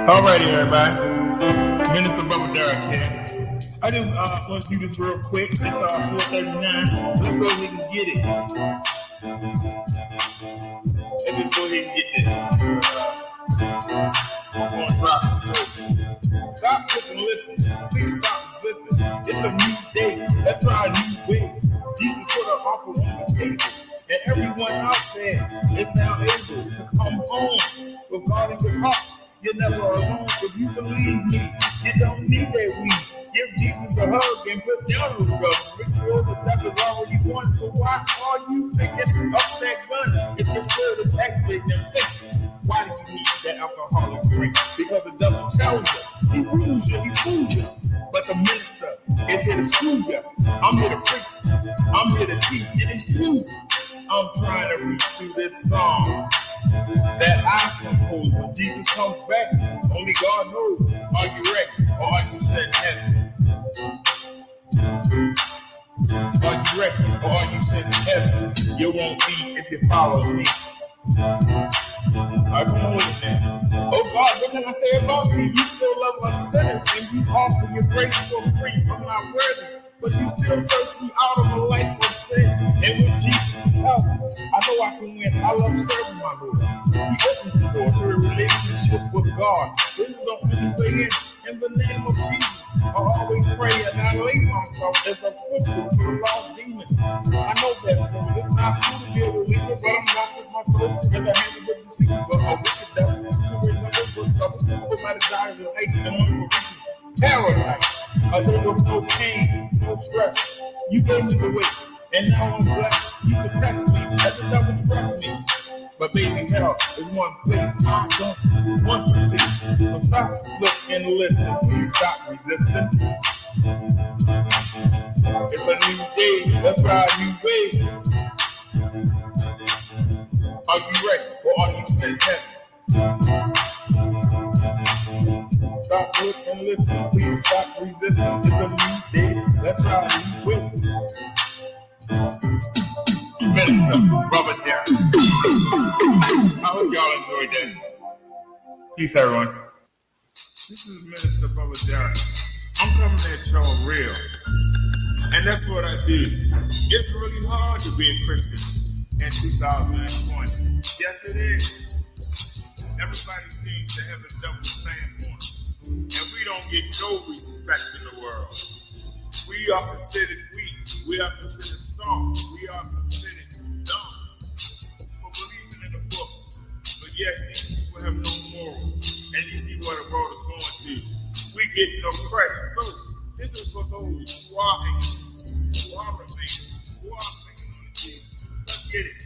Alrighty, everybody. Minister Bubba Derek here. I just want to do this real quick. It's 4:39. Let's go ahead and get it. Let's just go ahead and get this. I'm going to drop it. Stop looking, listen. Please stop resisting. It's a new day. Let's try a new way. Jesus put an offer on the table. And everyone out there is now able to come home with God in your heart. You're never alone. If you believe me, you don't need that weed. Give Jesus a hug and put down the rug. Ritual the devil's already won. So why are you picking up that gun? If your spirit is activated and thinking, why do you need that alcoholic drink? Because the devil tells you, he fools you. But the minister is here to school you. I'm here to preach. I'm here to teach. It is you. I'm trying to read through this song that I composed. When Jesus comes back, only God knows. Are you ready or are you sent heaven? Are you ready or are you sent heaven? You won't be if you follow me. I come on with it, man. Oh God, what can I say about me? You still love us sinners and you offer your grace for free. I'm not worthy, but you still search me out of a life of sin. And with Jesus' help, I know I can win. I love serving my Lord. He opens the door to a relationship with God. This is the only way in the name of Jesus. I always pray and I lay myself as a footstool to the lost demons. I know that it's not cool to be a believer, but I'm not with my soul in the hand of the deceiver. A wicked devil who remembers what's trouble with my desires and aches and one for reaching paradise. A day with no pain, no stress. You gave me the way, and now I'm blessed. You can test me, as the devil trust me. But baby, hell is one place I don't want to see. So stop, look, and listen. Please stop resisting. It's a new day. Let's try a new way. Are you ready or are you sent heaven? Stop, look, and listen. Please stop resisting. It's a new day. Let's try a new way. Minister Robert Derek. I hope y'all enjoyed that. Peace, everyone. This is Minister Robert Derek. I'm coming at y'all real. And that's what I do. It's really hard to be a Christian in 2020. Yes, it is. Everybody seems to have a double standard on us. And we don't get no respect in the world. We are considered weak. We are considered soft. We are considered dumb for believing in the book. But yet, these people have no morals. And you see what the world is going to. We get no credit. So, this is for those who are angry, who are remaining, who are thinking on the king. Let's get it.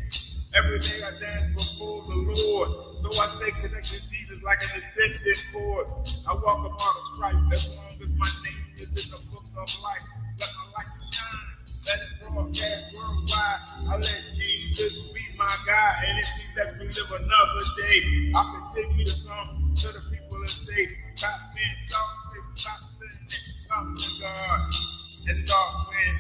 Every day I dance before the Lord. So I stay connected to Jesus like an extension cord. I walk upon a stripe as long as my name is in the book of life. Let my light shine. Let it broadcast worldwide. I let Jesus be my guide. And if he lets me live another day, I continue to come to the people and say, stop being selfish, stop sinning, come to God, and start winning.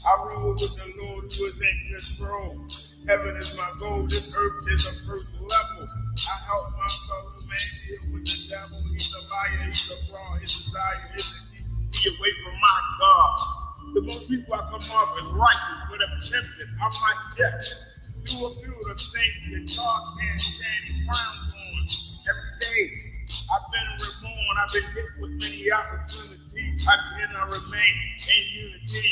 I rule with the Lord who is in control. Heaven is my goal. This earth is a first level. I help my fellow man deal with the devil. He's a liar, he's a fraud. His desire is to keep me away from my God. The most people I come up is righteous, but I'm tempted. I might just do a few of the things that God can't stand and frowns on. Every day I've been reborn. I've been hit with many opportunities. I cannot remain in unity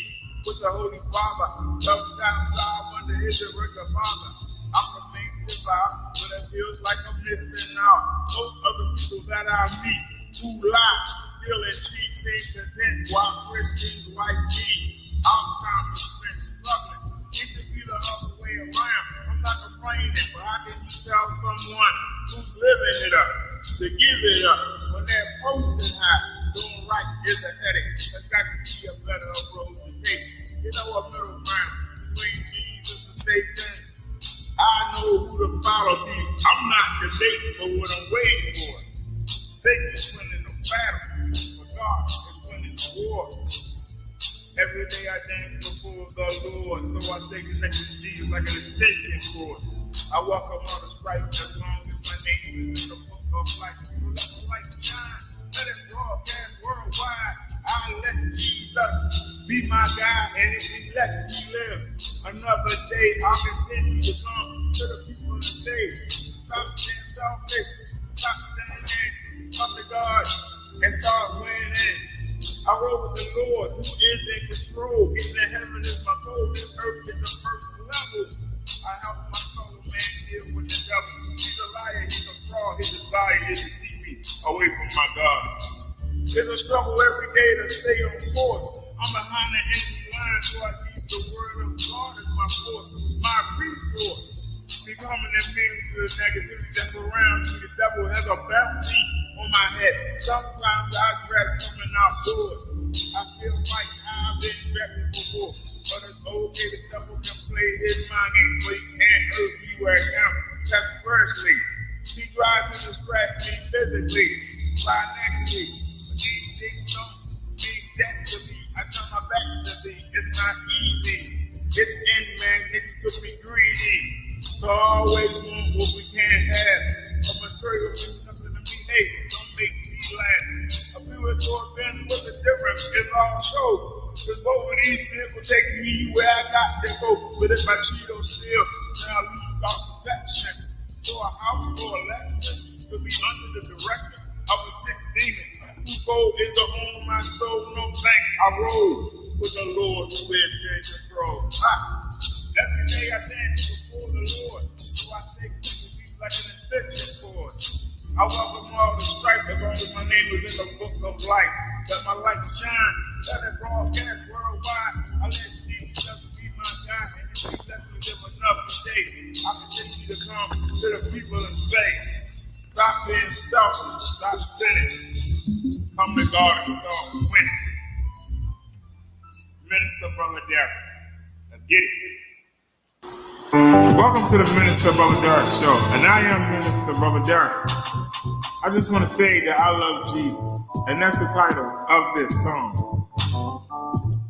with the Holy Father. Sometimes I'm under his direct Father. I'm remain devout, but it feels like I'm missing out. Most other people that I meet who lie, steal, and cheat seem content, while Christians like me, our time has been struggling. It should be the other way around. I'm not complaining, but how can you tell someone who's living it up to give it up when they're posting high? Doing right is a headache. There's got to be a better approach to take. You know, a middle ground between Jesus and Satan. I know who to follow. See, I'm not debating for what I'm waiting for. Satan is winning the battle, but God is winning the war. Every day I dance before the Lord, so I stay connected to Jesus like an extension cord. I walk upon the stripe as long as my name is in the book Looks like you let the light shine. Let it broadcast worldwide. I'll let Jesus be my guide, and if he lets me live another day, I'll continue to come to the people of the day. Stop being selfish, stop saying it, come to God and start winning. I roll with the Lord who is in control. He's in heaven is my goal. This earth is the first level. I help my soul man deal with the devil. He's a liar, he's a fraud. His desire is to keep me away from my God. There's a struggle every day to stay on course. I'm behind the enemy line, so I need the word of God as my force, my resource. Becoming immune to the negativity that surrounds me. The devil has a bounty on my head. Sometimes I dread coming out good. I feel like I've been repping before. But it's okay, the devil can play his mind game, but he can't hurt me where I am. That's spiritually. He tries to distract me physically, financially. But these things don't mean jack to me. I turn my back to thee. It's not easy. It's in man, niggas could be greedy. So I always want what we can't have. A material means something to me, hey, don't make me laugh. A spiritual event, what's the difference? It's all show. Cause both of these people take me where I got to go. But if I cheat or steal, then I lose all protection. For a house, for election, to be under the direction of a sick demon. Who gold is the home of my soul, no thanks. I roll with the Lord who is in control. Every day I dance before the Lord, so I take to be like an extension cord. I welcome all the strife as long as my name is in the book of life. Let my light shine, let it broadcast worldwide. I let Jesus be my God, and if he lets me live another day, I continue to come to the people and say, stop being selfish, stop sinning. Come to God and start winning. Minister Brother Derek, let's get it. Welcome to the Minister Brother Derek Show, and I am Minister Brother Derek. I just want to say that I love Jesus, and that's the title of this song.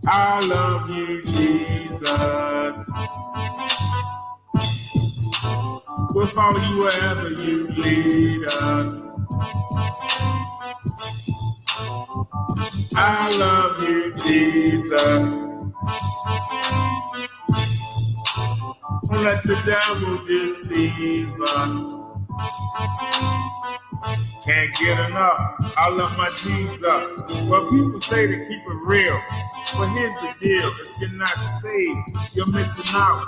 I love you, Jesus. We'll follow you wherever you lead us. I love you, Jesus. Don't let the devil deceive us. Can't get enough. I love my Jesus. Well, people say to keep it real. But here's the deal. If you're not saved, you're missing out.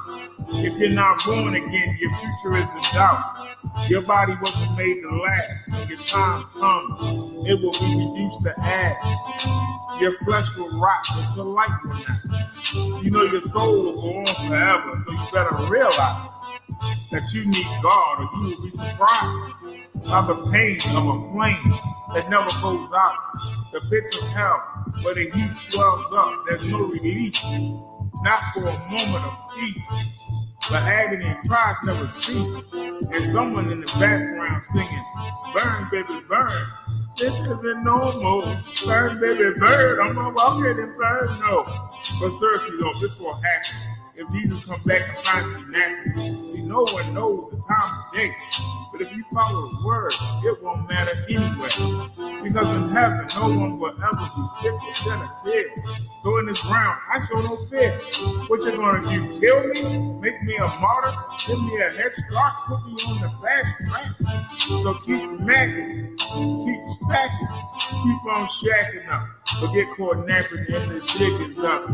If you're not born again, your future is in doubt. Your body wasn't made to last. When your time comes, it will be reduced to ash. Your flesh will rot, but your light will not. You know your soul will go on forever, so you better realize that you need God, or you will be surprised by the pain of a flame that never goes out. The pits of hell, where the heat swells up, there's no relief, not for a moment of peace. But agony and pride never cease. And someone in the background singing, burn, baby, burn. This isn't normal. Burn, baby, burn. I'm gonna walk in the inferno. But seriously, though, this will happen if Jesus come back and find you napping. See, no one knows the time of day. But if you follow the word, it won't matter anyway. Because in heaven, no one will ever be sick or shed a tear. So in this round, I show no fear. What you gonna do? Kill me? Make me a martyr? Give me a head start? Put me on the fast track? So keep macking, keep stacking, keep on shacking up. But get caught napping and the jig is up.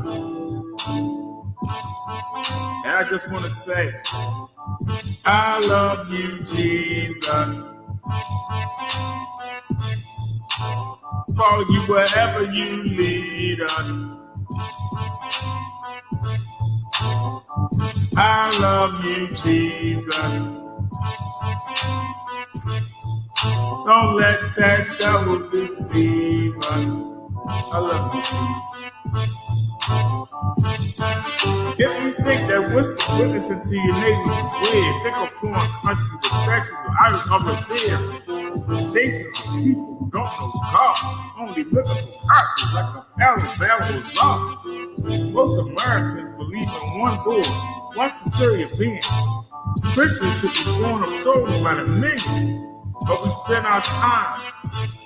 And I just want to say, I love you, Jesus. Follow you wherever you lead us. I love you, Jesus. Don't let that devil deceive us. I love you, Jesus. If you think that witnessing to your neighbors is weird, think of foreign countries with statues of revere. Nations of people who don't know God, only mythical characters like a parallel Zar. Most Americans believe in one Lord, one superior being. Christians should be born of souls by the million. But we spend our time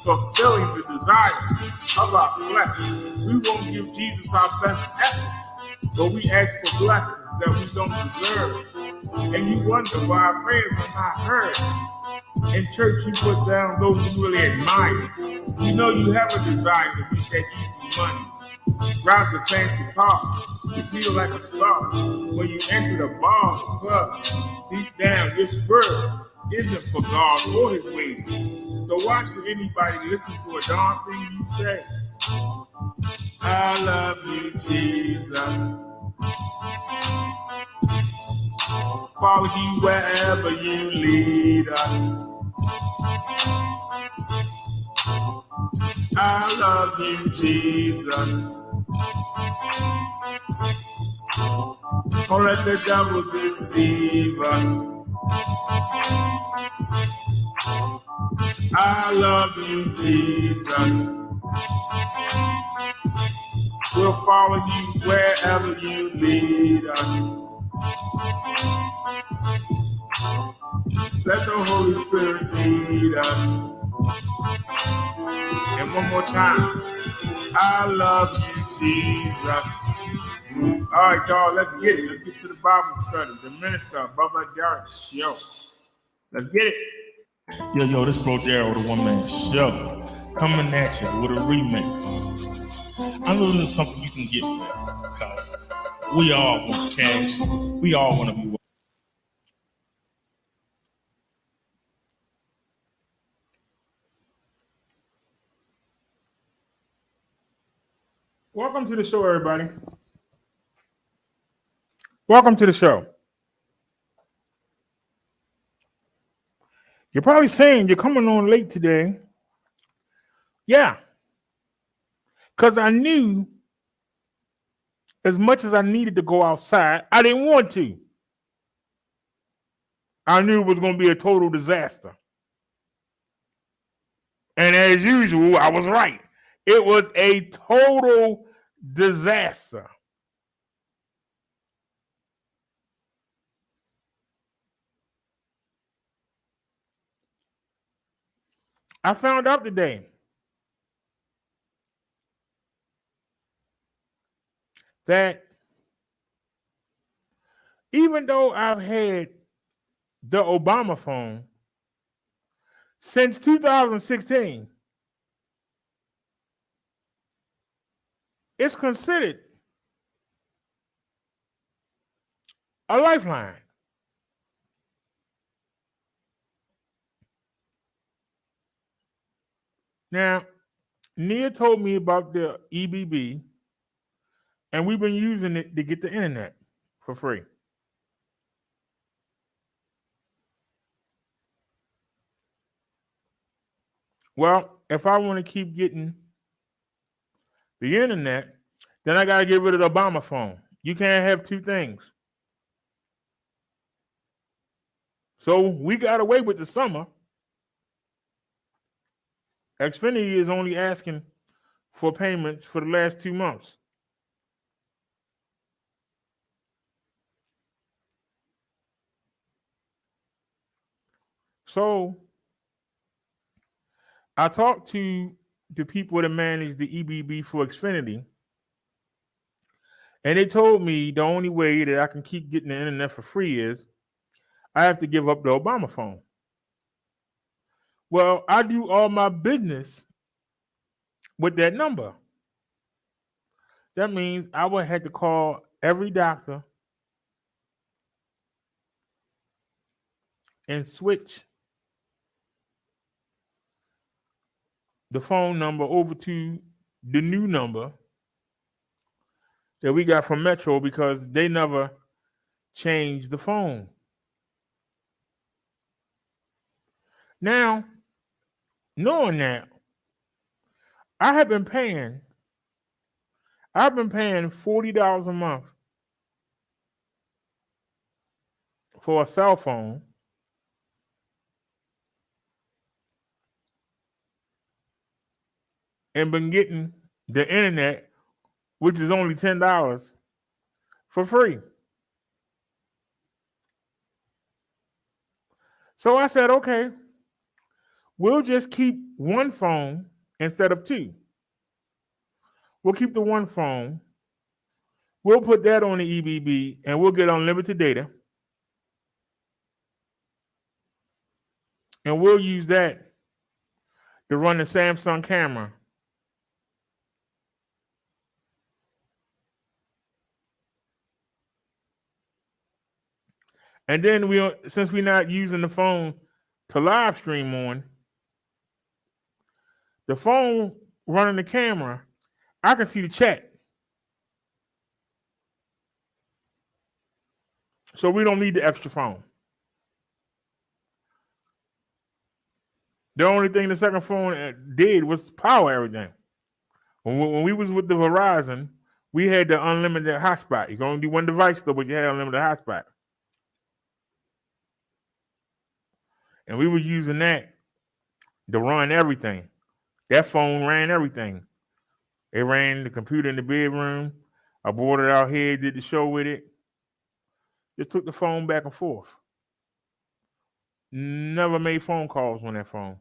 fulfilling the desires of our flesh. We won't give Jesus our best effort, but we ask for blessings that we don't deserve. And you wonder why our prayers are not heard. In church, you put down those you really admire. You know you have a desire to make that easy money. Drive the fancy car. You feel like a star. When you enter the bars or clubs, deep down, your spirit isn't for God or his ways. So why should anybody listen to a darn thing you say? I love you, Jesus. Follow you wherever you lead us. I love you, Jesus. Don't let the devil deceive us. I love you, Jesus. We'll follow you wherever you lead us. Let the Holy Spirit lead us. And one more time. I love you, Jesus. All right, y'all, let's get it. Let's get to the Bible study. The minister, Brother Derek Show. Let's get it. Yo, this Bro Darryl with a one-man show. Coming at you with a remix. I'm looking for something you can get there because we all want cash. We all want to be. Welcome to the show, everybody. Welcome to the show. You're probably saying you're coming on late today. Yeah. Because I knew as much as I needed to go outside, I didn't want to. I knew it was going to be a total disaster. And as usual, I was right. It was a total disaster. I found out today that even though I've had the Obama phone since 2016, it's considered a lifeline. Now, Nia told me about the EBB, and we've been using it to get the internet for free. Well, if I want to keep getting the internet, then I got to get rid of the Obama phone. You can't have two things. So we got away with the summer. Xfinity is only asking for payments for the last 2 months. So I talked to the people that manage the EBB for Xfinity, and they told me the only way that I can keep getting the internet for free is I have to give up the Obama phone. Well, I do all my business with that number. That means I would have to call every doctor and switch the phone number over to the new number that we got from Metro because they never changed the phone. Now, knowing that, I've been paying $40 a month for a cell phone. And been getting the internet, which is only $10 for free. So I said, okay, we'll just keep one phone instead of two. We'll keep the one phone. We'll put that on the EBB and we'll get unlimited data. And we'll use that to run the Samsung camera. And then since we're not using the phone to live stream on, the phone running the camera, I can see the chat. So we don't need the extra phone. The only thing the second phone did was power everything. When we was with the Verizon, we had the unlimited hotspot. You can only do one device though, but you had unlimited hotspot. And we were using that to run everything. That phone ran everything. It ran the computer in the bedroom. I brought it out here, did the show with it. Just took the phone back and forth. Never made phone calls on that phone.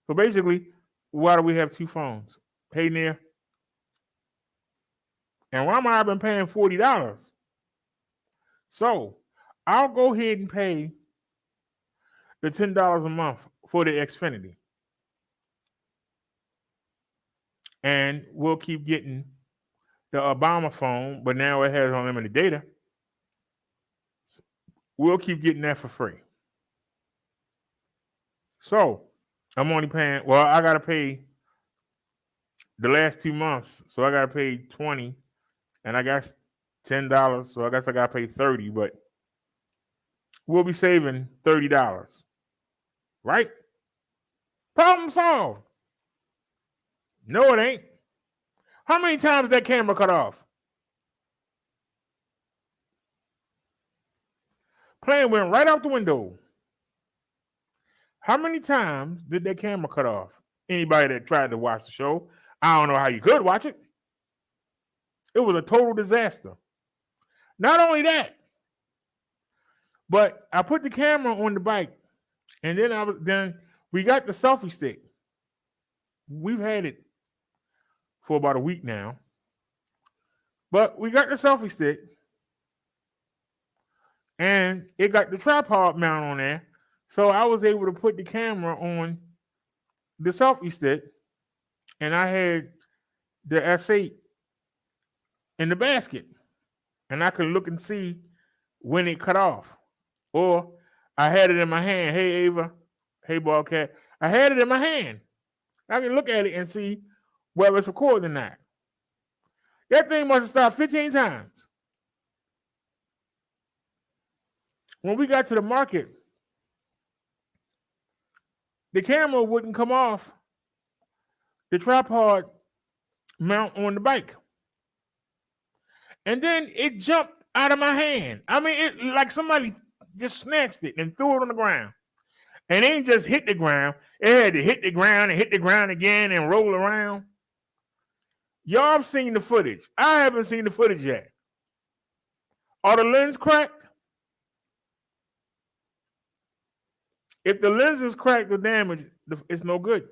So basically, why do we have two phones? Hey, Neil. And why am I been paying $40? So I'll go ahead and pay the $10 a month for the Xfinity. And we'll keep getting the Obama phone, but now it has unlimited data. We'll keep getting that for free. So I'm only paying, well, I got to pay the last 2 months. So I got to pay $20 and I got $10. So I guess I got to pay $30, but we'll be saving $30. Right? Problem solved. No, it ain't. How many times that camera cut off? Plane went right out the window. How many times did that camera cut off? Anybody that tried to watch the show, I don't know how you could watch it. It was a total disaster. Not only that, but I put the camera on the bike, and then we got the selfie stick. We've had it for about a week now. But we got the selfie stick, and it got the tripod mount on there. So I was able to put the camera on the selfie stick, and I had the S8 in the basket. And I could look and see when it cut off. Or I had it in my hand. Hey, Ava. Hey, Ballcat. I had it in my hand. I can look at it and see whether it's recording or not. That thing must have stopped 15 times. When we got to the market, the camera wouldn't come off the tripod mount on the bike. And then it jumped out of my hand. I mean, it like somebody just snatched it and threw it on the ground. And it ain't just hit the ground. It had to hit the ground and hit the ground again and roll around. Y'all have seen the footage. I haven't seen the footage yet. Are the lens cracked? If the lens is cracked or damaged, it's no good.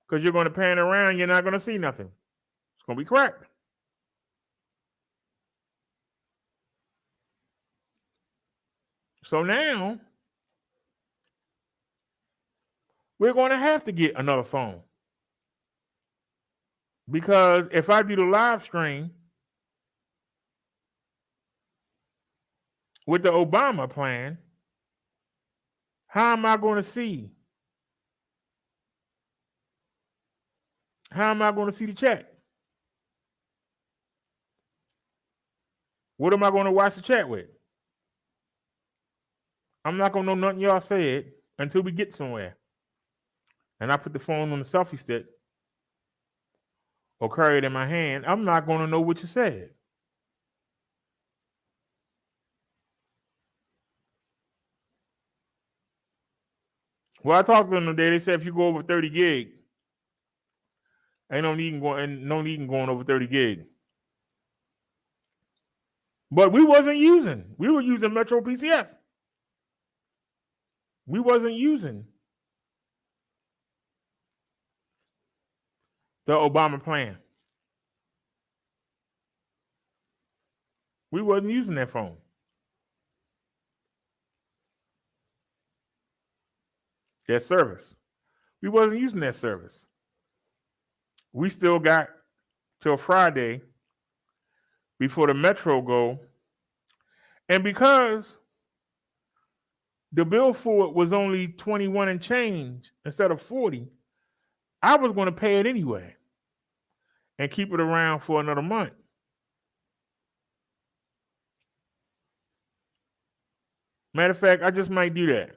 Because you're going to pan around, you're not going to see nothing. It's going to be cracked. So now, we're going to have to get another phone. Because if I do the live stream with the Obama plan, how am I going to see? How am I going to see the chat? What am I going to watch the chat with? I'm not going to know nothing y'all said until we get somewhere. And I put the phone on the selfie stick or carry it in my hand. I'm not going to know what you said. Well, I talked to them today. They said if you go over 30 gig, ain't no need in going over 30 gig. But we were using Metro PCS. We wasn't using The Obama plan. We wasn't using that phone. That service. We wasn't using that service. We still got till Friday before the Metro go. And because the bill for it was only 21 and change instead of 40, I was going to pay it anyway and keep it around for another month. Matter of fact, I just might do that.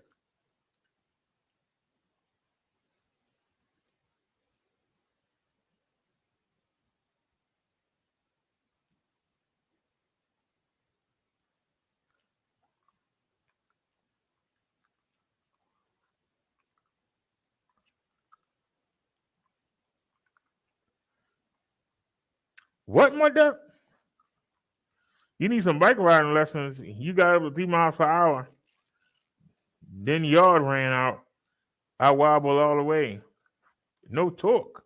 What, mother? You need some bike riding lessons. You got up to 3 miles per hour. Then the yard ran out. I wobbled all the way. No torque.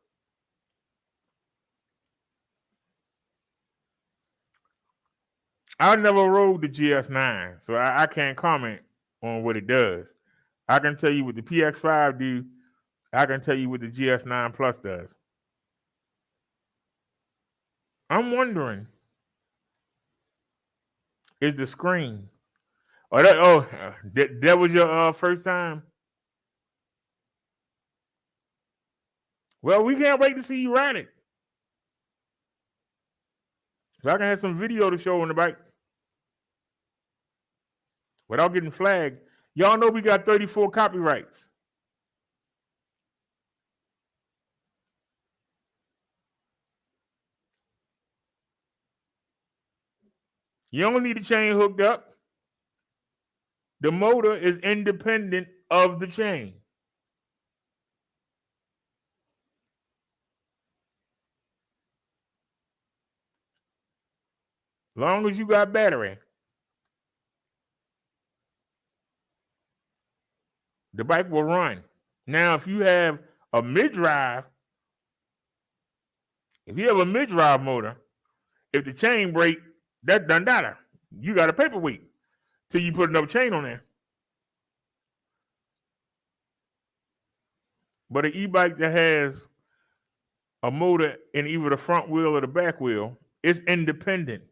I never rode the GS9, so I can't comment on what it does. I can tell you what the PX5 do. I can tell you what the GS9 Plus does. I'm wondering, is the screen? That was your first time? Well, we can't wait to see you ride it. So I can have some video to show on the bike without getting flagged. Y'all know we got 34 copyrights. You don't need the chain hooked up. The motor is independent of the chain. Long as you got battery, the bike will run. Now, if you have a mid-drive, motor, if the chain break, that's done data. You got a paperweight till you put another chain on there. But an e-bike that has a motor in either the front wheel or the back wheel is independent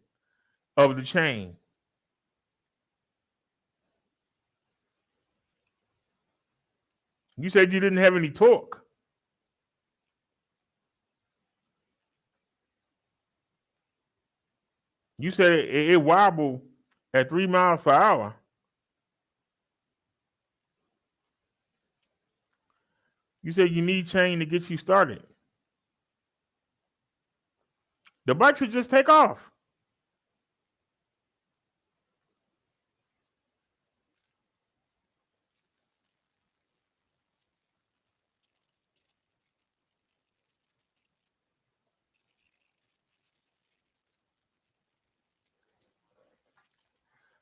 of the chain. You said you didn't have any torque. You said it wobbled at 3 miles per hour. You said you need chain to get you started. The bike should just take off.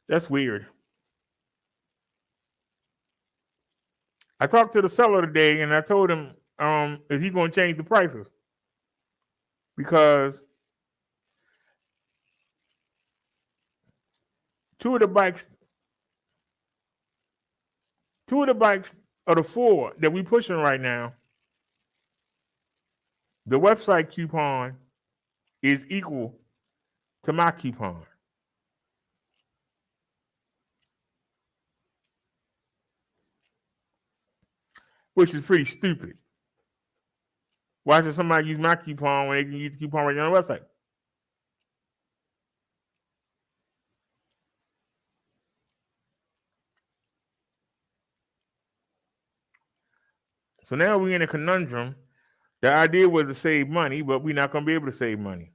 That's weird. I talked to the seller today and I told him, is he going to change the prices? Because two of the bikes are the 4 that we pushing right now. The website coupon is equal to my coupon. Which is pretty stupid. Why should somebody use my coupon when they can use the coupon right on the website? So now we're in a conundrum. The idea was to save money, but we're not going to be able to save money.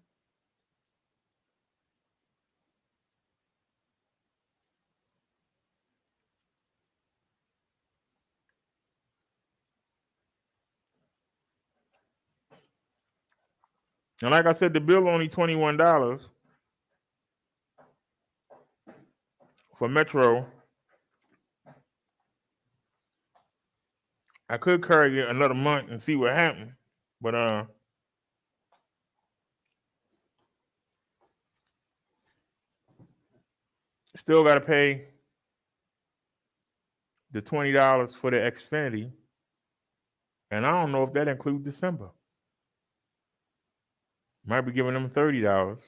And like I said, the bill only $21 for Metro. I could carry it another month and see what happened, but Still got to pay the $20 for the Xfinity, and I don't know if that includes December. Might be giving them $30.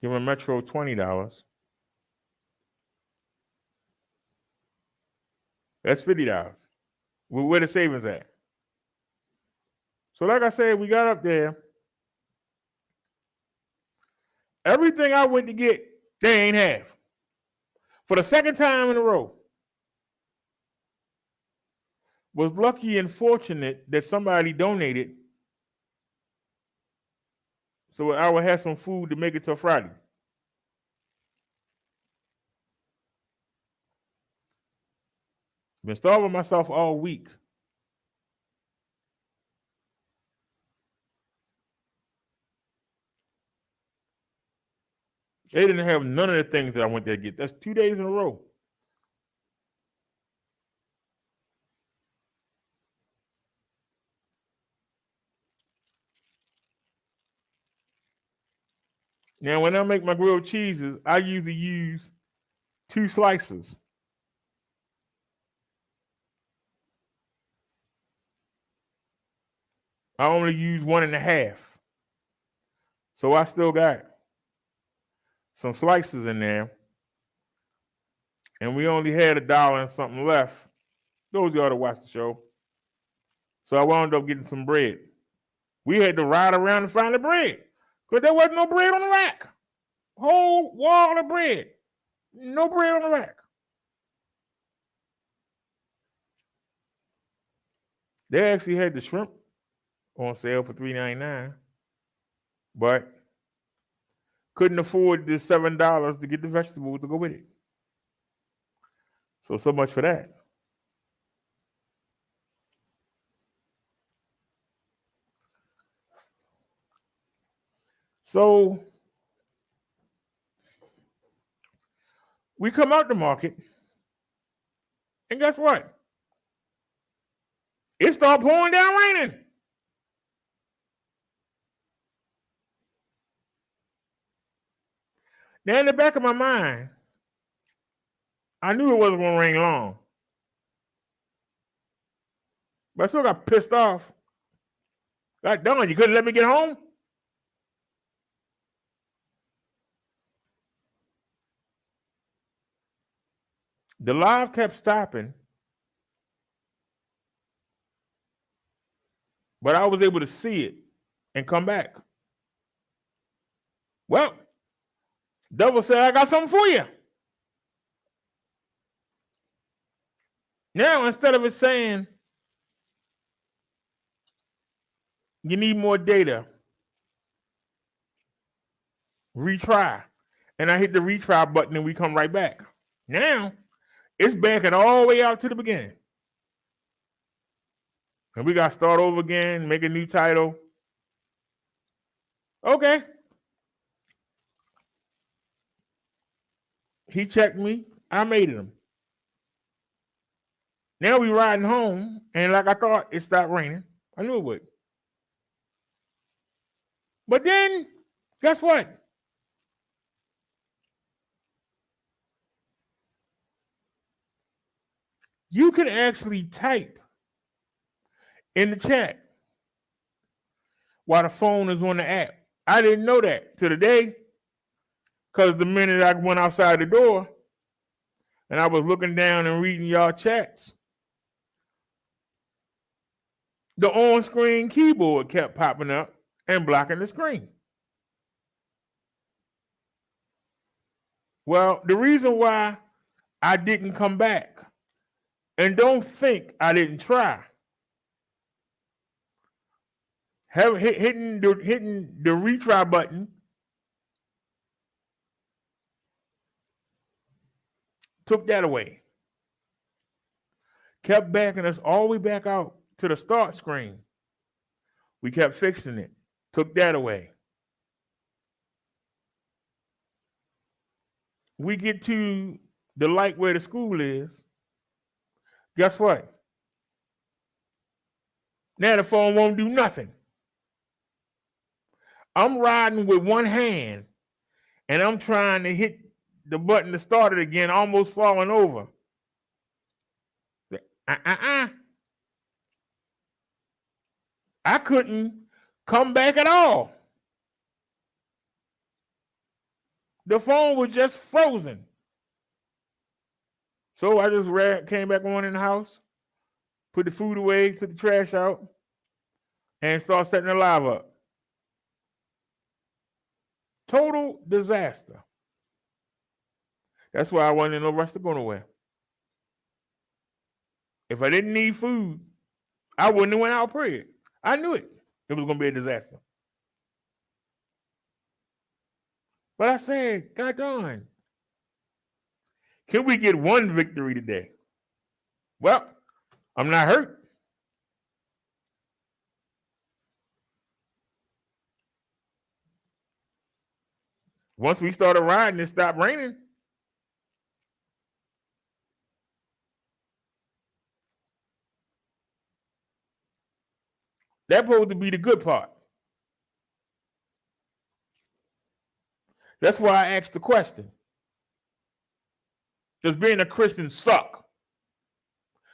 Giving Metro $20. That's $50. Where the savings at? So like I said, we got up there. Everything I went to get, they ain't have. For the second time in a row. Was lucky and fortunate that somebody donated so I would have some food to make it till Friday. Been starving myself all week. They didn't have none of the things that I went there to get. That's 2 days in a row. Now, when I make my grilled cheeses, I usually use 2 slices. I only use 1.5. So I still got some slices in there. And we only had $1 and something left. Those of y'all that watch the show. So I wound up getting some bread. We had to ride around and find the bread because there wasn't no bread on the rack. Whole wall of bread. No bread on the rack. They actually had the shrimp on sale for $3.99, but couldn't afford the $7 to get the vegetables to go with it. So much for that. So we come out the market, and guess what? It started pouring down raining. Now, in the back of my mind, I knew it wasn't going to rain long. But I still got pissed off. God darn, you couldn't let me get home? The live kept stopping, but I was able to see it and come back. Well, devil said, I got something for you. Now, instead of it saying, you need more data, retry. And I hit the retry button and we come right back. Now, it's backing all the way out to the beginning. And we got to start over again, make a new title. Okay. He checked me. I made him. Now we riding home, and like I thought, it stopped raining. I knew it would. But then, guess what? You can actually type in the chat while the phone is on the app. I didn't know that till today, because the minute I went outside the door and I was looking down and reading y'all chats, the on-screen keyboard kept popping up and blocking the screen. Well, the reason why I didn't come back, and don't think I didn't try, hitting the retry button took that away. Kept backing us all the way back out to the start screen. We kept fixing it. Took that away. We get to the light where the school is. Guess what? Now the phone won't do nothing. I'm riding with one hand and I'm trying to hit the button to start it again, almost falling over. I couldn't come back at all. The phone was just frozen. So I just came back on in the house, put the food away, took the trash out, and started setting the live up. Total disaster. That's why I wasn't in no rush to go nowhere. If I didn't need food, I wouldn't have went out prayed. I knew it. It was going to be a disaster. But I said, God darn, can we get one victory today? Well, I'm not hurt. Once we started riding, it stopped raining. That's supposed to be the good part. That's why I asked the question. Does being a Christian suck?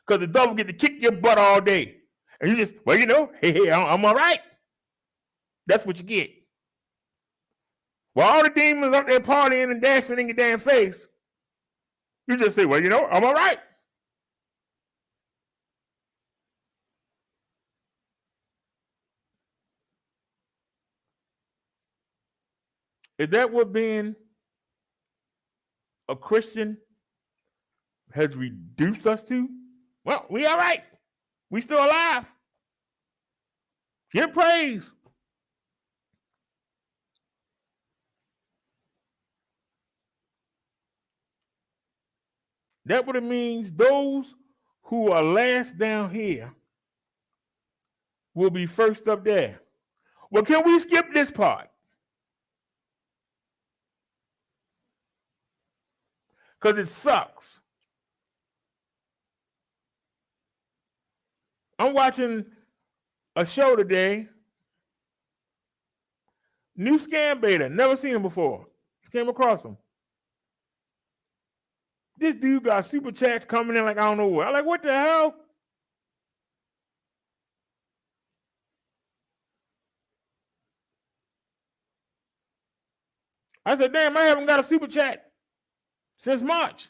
Because the devil get to kick your butt all day. And you just, well, hey, I'm all right. That's what you get. While all the demons up there partying and dancing in your damn face, you just say, well, I'm all right. Is that what being a Christian has reduced us to? Well, we all right. We still alive. Give praise. That what it means. Those who are last down here will be first up there. Well, can we skip this part? Because it sucks. I'm watching a show today. New scam beta. Never seen him before. Came across him. This dude got super chats coming in like I don't know what. I'm like, what the hell? I said, damn, I haven't got a super chat since March.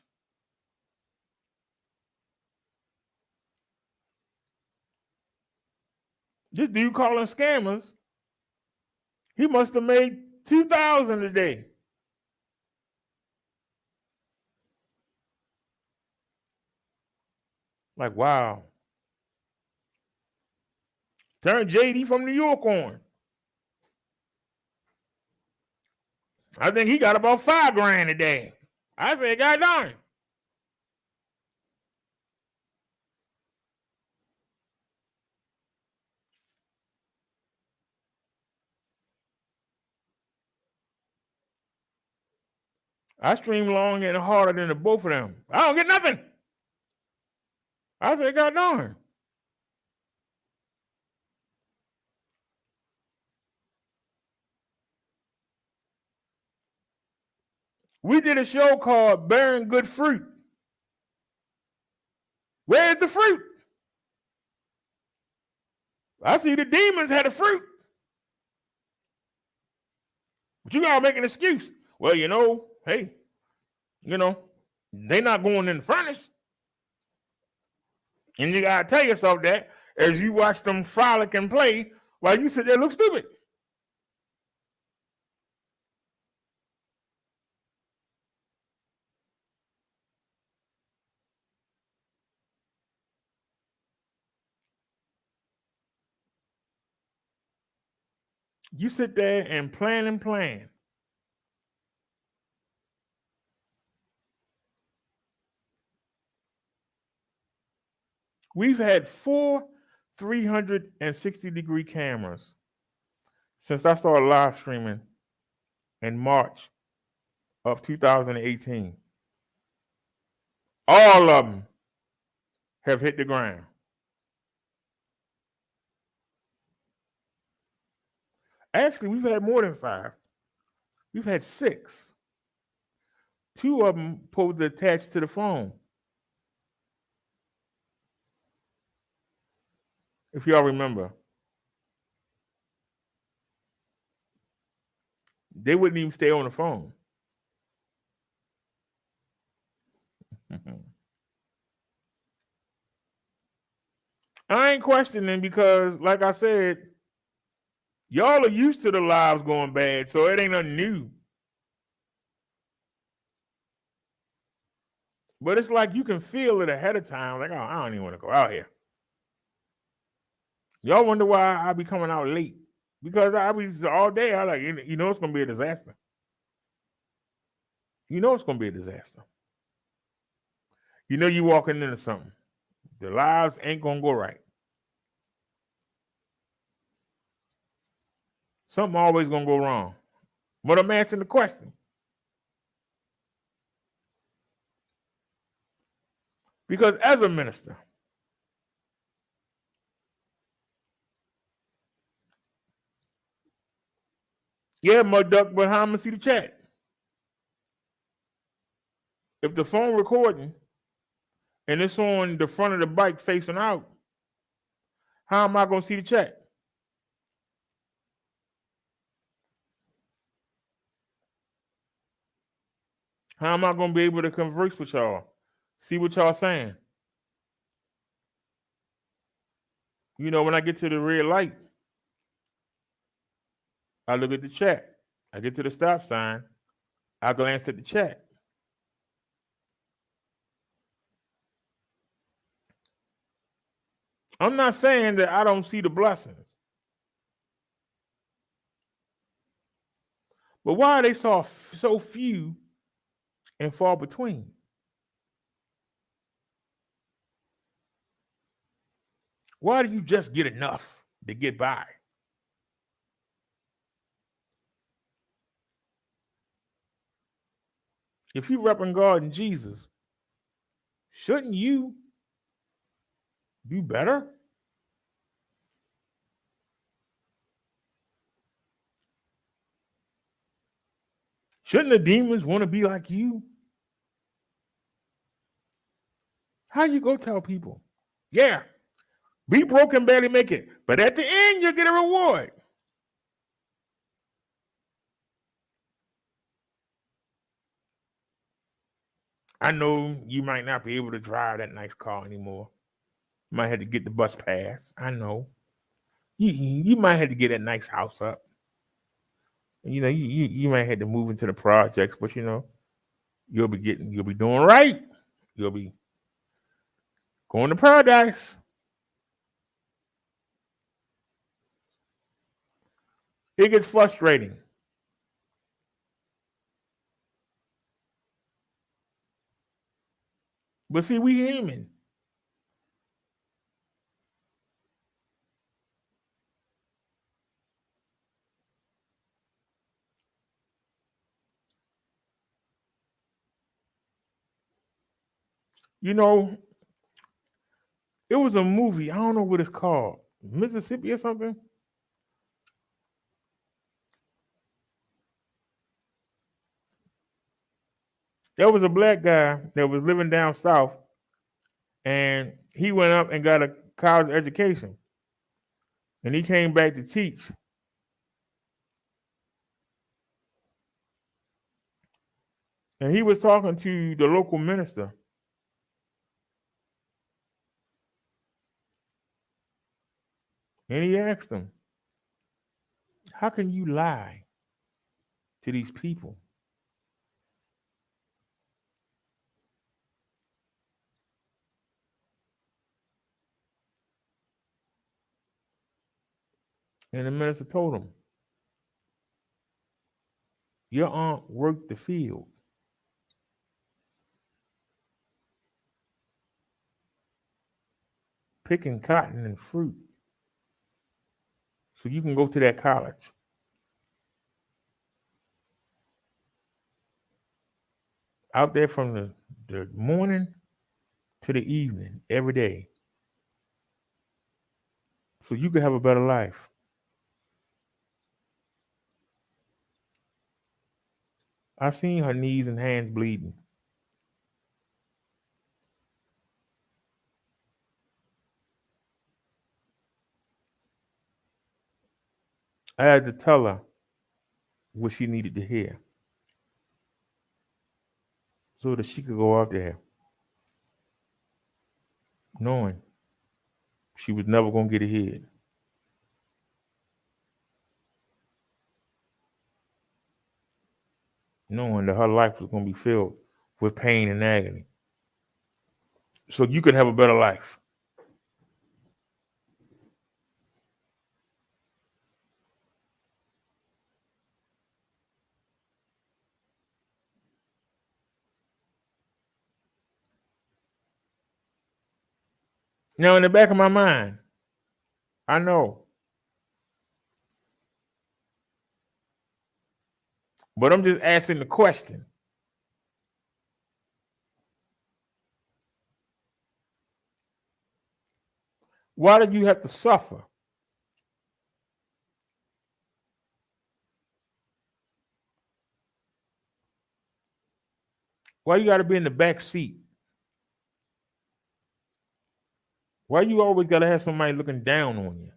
This dude calling scammers, he must have made $2,000 a day. Like, wow. Turn JD from New York on. I think he got about $5,000 a day. I said, God darn. I stream long and harder than the both of them. I don't get nothing. I said, God darn. We did a show called Bearing Good Fruit. Where's the fruit? I see the demons had the fruit. But you gotta make an excuse. Well, hey, they not going in the furnace. And you gotta tell yourself that as you watch them frolic and play while you sit there and look stupid. You sit there and plan and plan. We've had 4 360-degree cameras since I started live streaming in March of 2018. All of them have hit the ground. Actually, we've had more than 5. We've had 6. Two of them supposed to attach to the phone. If y'all remember. They wouldn't even stay on the phone. I ain't questioning because, like I said, y'all are used to the lives going bad, so it ain't nothing new. But it's like you can feel it ahead of time. Like, oh, I don't even want to go out here. Y'all wonder why I be coming out late. Because I be all day, I like, you know it's going to be a disaster. You know it's going to be a disaster. You know you walking into something. The lives ain't going to go right. Something always going to go wrong. But I'm answering the question. Because as a minister, yeah, Mud Duck, but how am I see the chat? If the phone recording and it's on the front of the bike facing out, how am I going to see the chat? How am I going to be able to converse with y'all? See what y'all saying? You know, when I get to the red light, I look at the chat. I get to the stop sign, I glance at the chat. I'm not saying that I don't see the blessings. But why are they so few and far between? Why do you just get enough to get by? If you repping God and Jesus, shouldn't you do better? Shouldn't the demons want to be like you? How you go tell people? Yeah, be broke and barely make it, but at the end you get a reward. I know you might not be able to drive that nice car anymore. You might have to get the bus pass. I know. You might have to get that nice house up. You know, you might have to move into the projects, but you know, you'll be doing right. You'll be going to paradise. It gets frustrating. But see, we human. You know, it was a movie. I don't know what it's called. Mississippi or something. There was a black guy that was living down south, and he went up and got a college education. And he came back to teach. And he was talking to the local minister. And he asked him, how can you lie to these people? And the minister told him, your aunt worked the field. Picking cotton and fruit. So you can go to that college. Out there from the morning to the evening, every day. So you can have a better life. I seen her knees and hands bleeding. I had to tell her what she needed to hear so that she could go out there knowing she was never going to get ahead. Knowing that her life was going to be filled with pain and agony. So you could have a better life. Now, in the back of my mind, I know. But I'm just asking the question. Why did you have to suffer? Why you got to be in the back seat? Why you always got to have somebody looking down on you?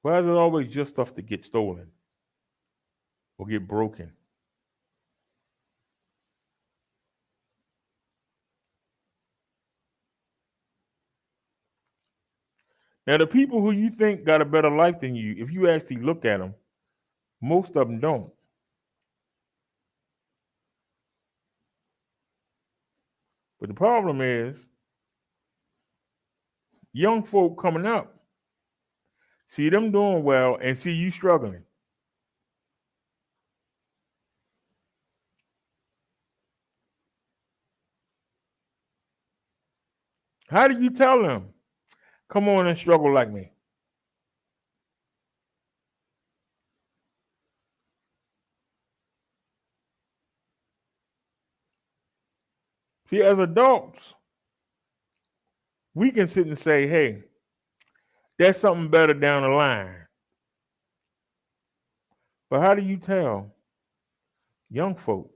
Why is it always just stuff to get stolen or get broken? Now, the people who you think got a better life than you, if you actually look at them, most of them don't. But the problem is, young folk coming up, see them doing well and see you struggling. How do you tell them, come on and struggle like me? See, as adults, we can sit and say, hey, there's something better down the line. But how do you tell young folk?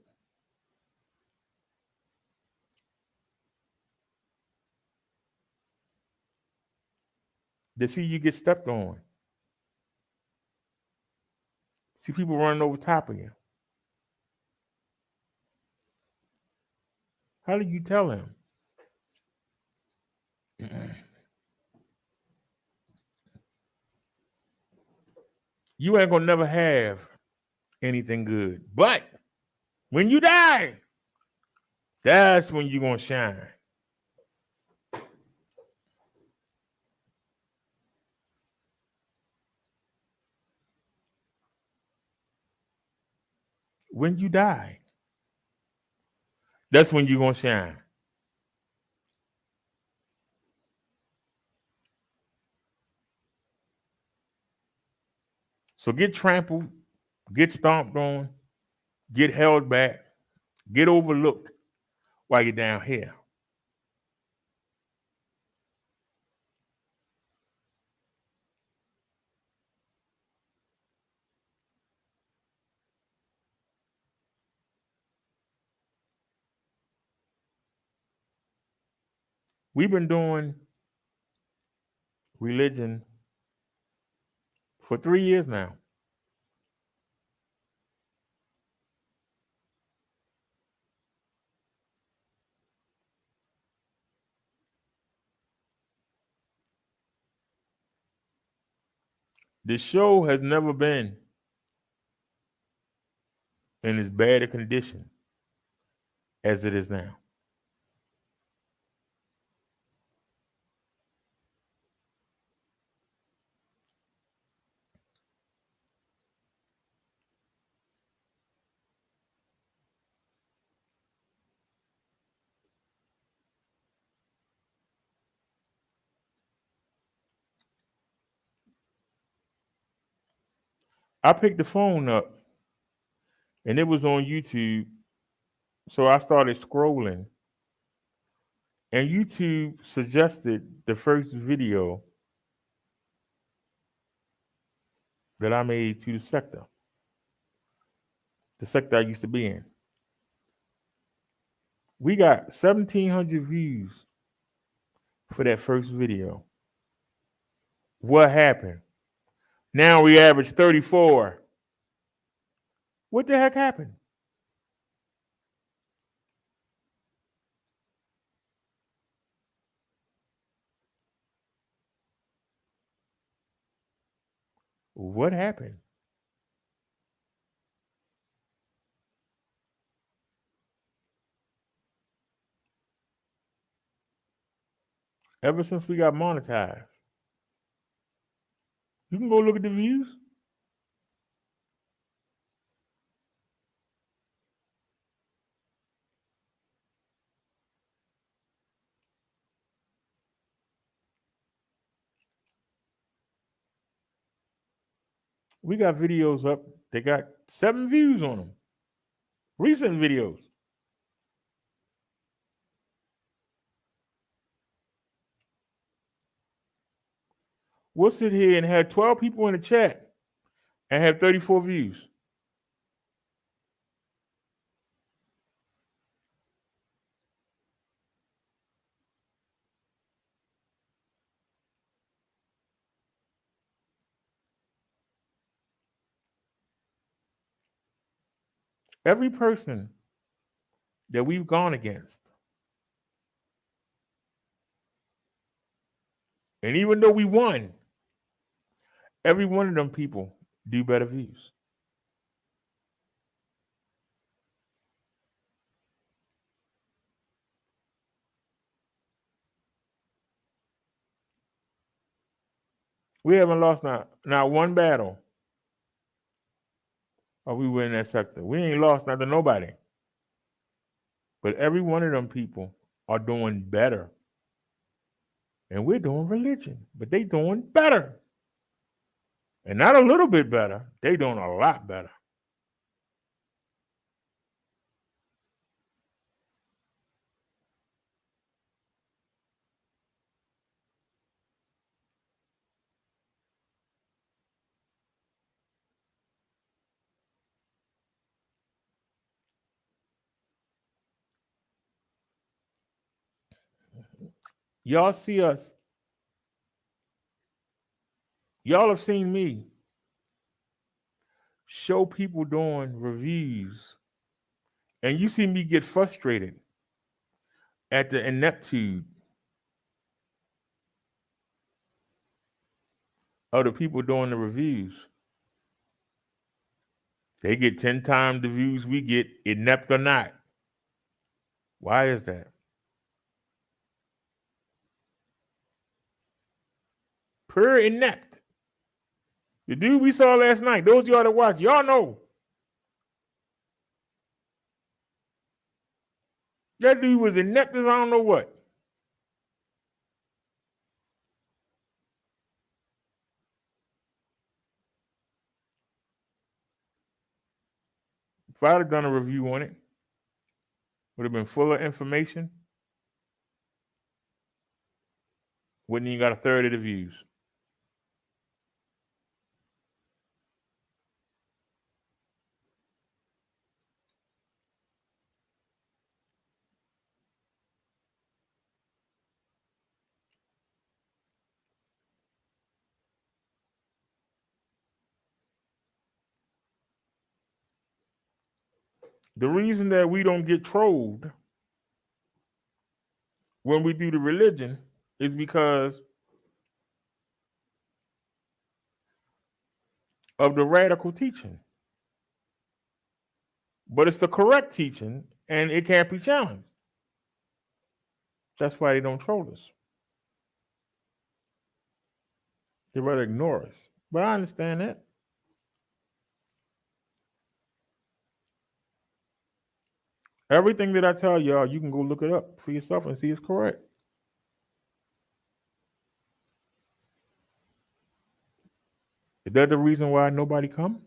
They see you get stepped on. See people running over top of you. How do you tell them? You ain't gonna never have anything good. But when you die, that's when you're gonna shine. When you die, that's when you're gonna shine. So get trampled, get stomped on, get held back, get overlooked while you're down here. We've been doing religion for 3 years now. The show has never been in as bad a condition as it is now. I picked the phone up and it was on YouTube So I started scrolling, and YouTube suggested the first video that I made to the sector I used to be in. We got 1,700 views for that first video. What happened? Now we average 34. What the heck happened? What happened? Ever since we got monetized, you can go look at the views. We got videos up. They got 7 views on them. Recent videos. We'll sit here and have 12 people in the chat and have 34 views. Every person that we've gone against, and even though we won, every one of them people do better views. We haven't lost not one battle. Or we were in that sector. We ain't lost not to nobody. But every one of them people are doing better. And we're doing religion, but they doing better. And not a little bit better. They doing a lot better. Y'all see us. Y'all have seen me show people doing reviews, and you see me get frustrated at the ineptitude of the people doing the reviews. They get 10 times the views we get, inept or not. Why is that? Pure inept. The dude we saw last night, those of y'all that watch, y'all know. That dude was inept as I don't know what. If I'd have done a review on it, would have been full of information, wouldn't even got a third of the views. The reason that we don't get trolled when we do the religion is because of the radical teaching. But it's the correct teaching and it can't be challenged. That's why they don't troll us. They rather ignore us. But I understand that. Everything that I tell y'all, you can go look it up for yourself and see it's correct. Is that the reason why nobody come?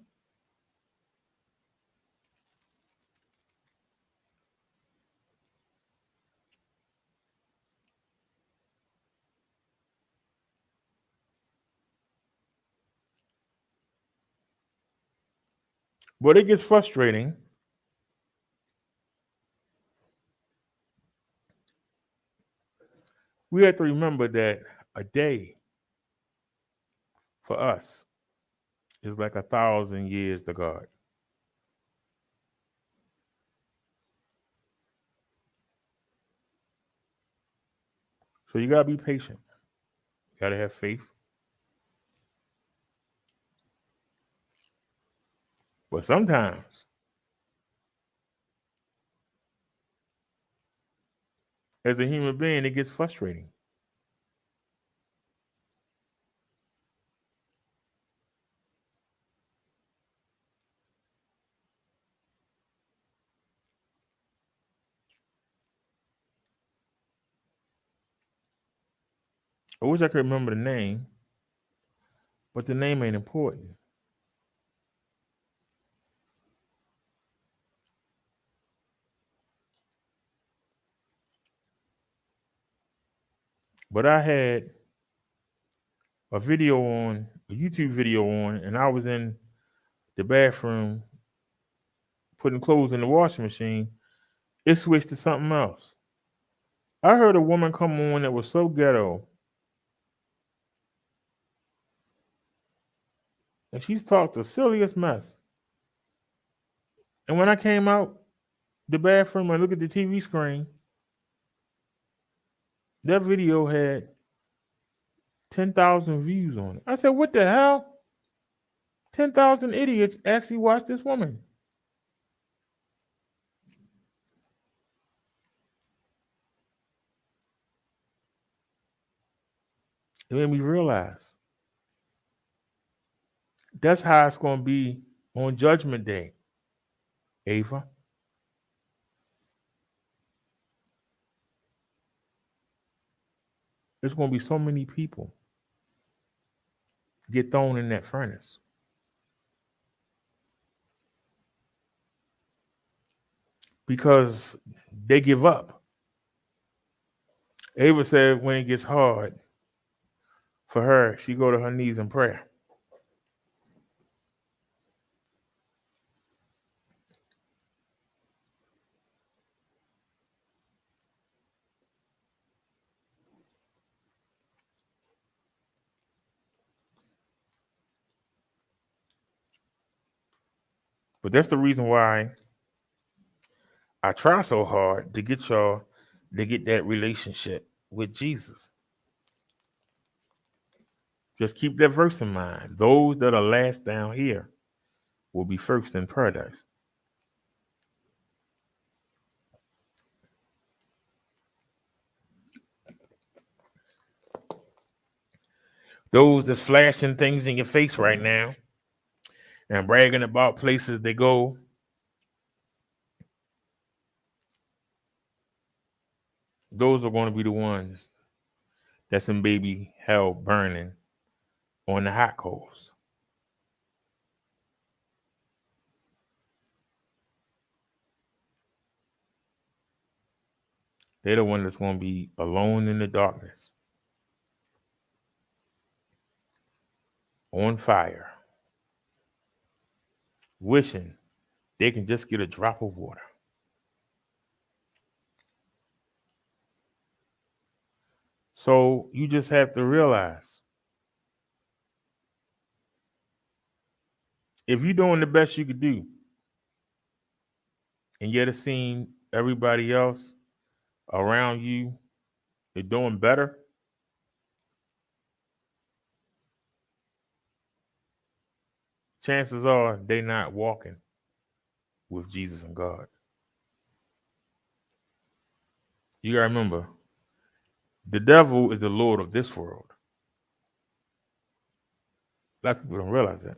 But it gets frustrating. We have to remember that a day for us is like 1,000 years to God. So you gotta be patient. You gotta have faith. But sometimes, as a human being, it gets frustrating. I wish I could remember the name, but the name ain't important. But I had a YouTube video on, and I was in the bathroom putting clothes in the washing machine. It switched to something else. I heard a woman come on that was so ghetto, and she's talked the silliest mess. And when I came out the bathroom and looked at the TV screen, that video had 10,000 views on it. I said, what the hell? 10,000 idiots actually watched this woman. It made me realize that's how it's going to be on Judgment Day, Ava. There's going to be so many people get thrown in that furnace because they give up. Ava said when it gets hard for her, she go to her knees in prayer. But that's the reason why I try so hard to get y'all to get that relationship with Jesus. Just keep that verse in mind. Those that are last down here will be first in paradise. Those that's flashing things in your face right now and bragging about places they go, those are going to be the ones that's in baby hell burning on the hot coals. They're the one that's going to be alone in the darkness, on fire, wishing they can just get a drop of water. So you just have to realize, if you're doing the best you could do, and yet it seems everybody else around you is doing better, chances are they're not walking with Jesus and God. You gotta remember, the devil is the Lord of this world. A lot of people don't realize that.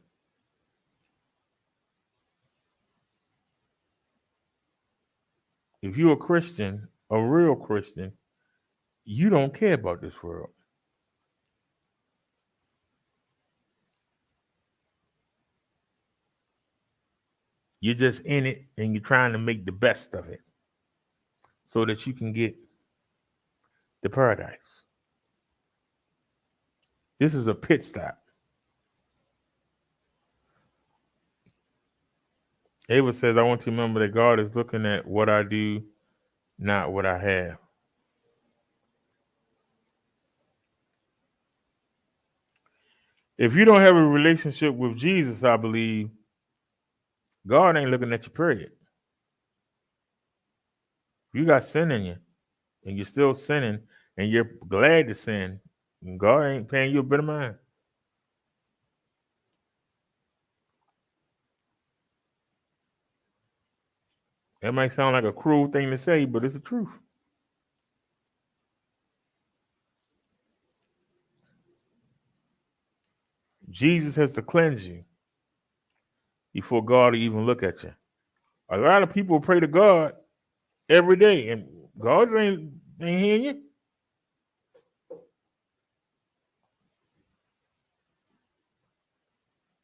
If you're a Christian, a real Christian, you don't care about this world. You're just in it and you're trying to make the best of it so that you can get the paradise. This is a pit stop. Ava says, I want to remember that God is looking at what I do, not what I have. If you don't have a relationship with Jesus, I believe God ain't looking at you, period. You got sin in you, and you're still sinning, and you're glad to sin, and God ain't paying you a bit of mind. That might sound like a cruel thing to say, but it's the truth. Jesus has to cleanse you before God will even look at you. A lot of people pray to God every day, and God ain't hearing you.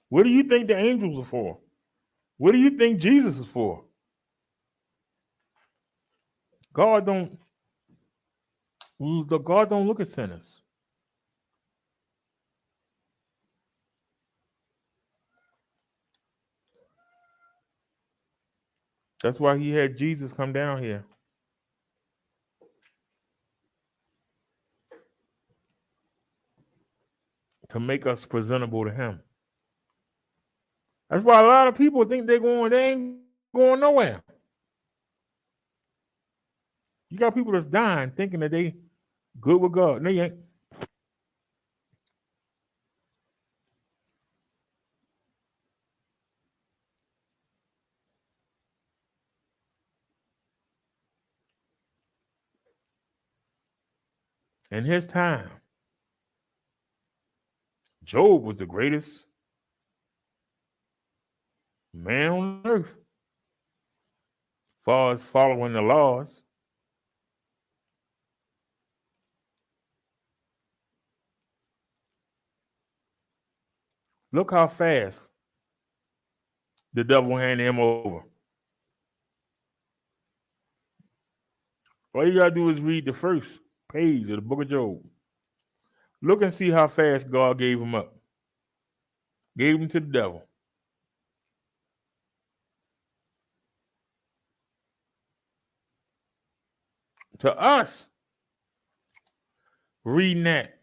What do you think the angels are for? What do you think Jesus is for? God don't look at sinners. That's why he had Jesus come down here. To make us presentable to him. That's why a lot of people think they ain't going nowhere. You got people that's dying thinking that they good with God. No, you ain't. In his time, Job was the greatest man on earth. As far as following the laws. Look how fast the devil handed him over. All you gotta do is read the first page of the book of Job. Look and see how fast God gave him up. Gave him to the devil. To us, reading that,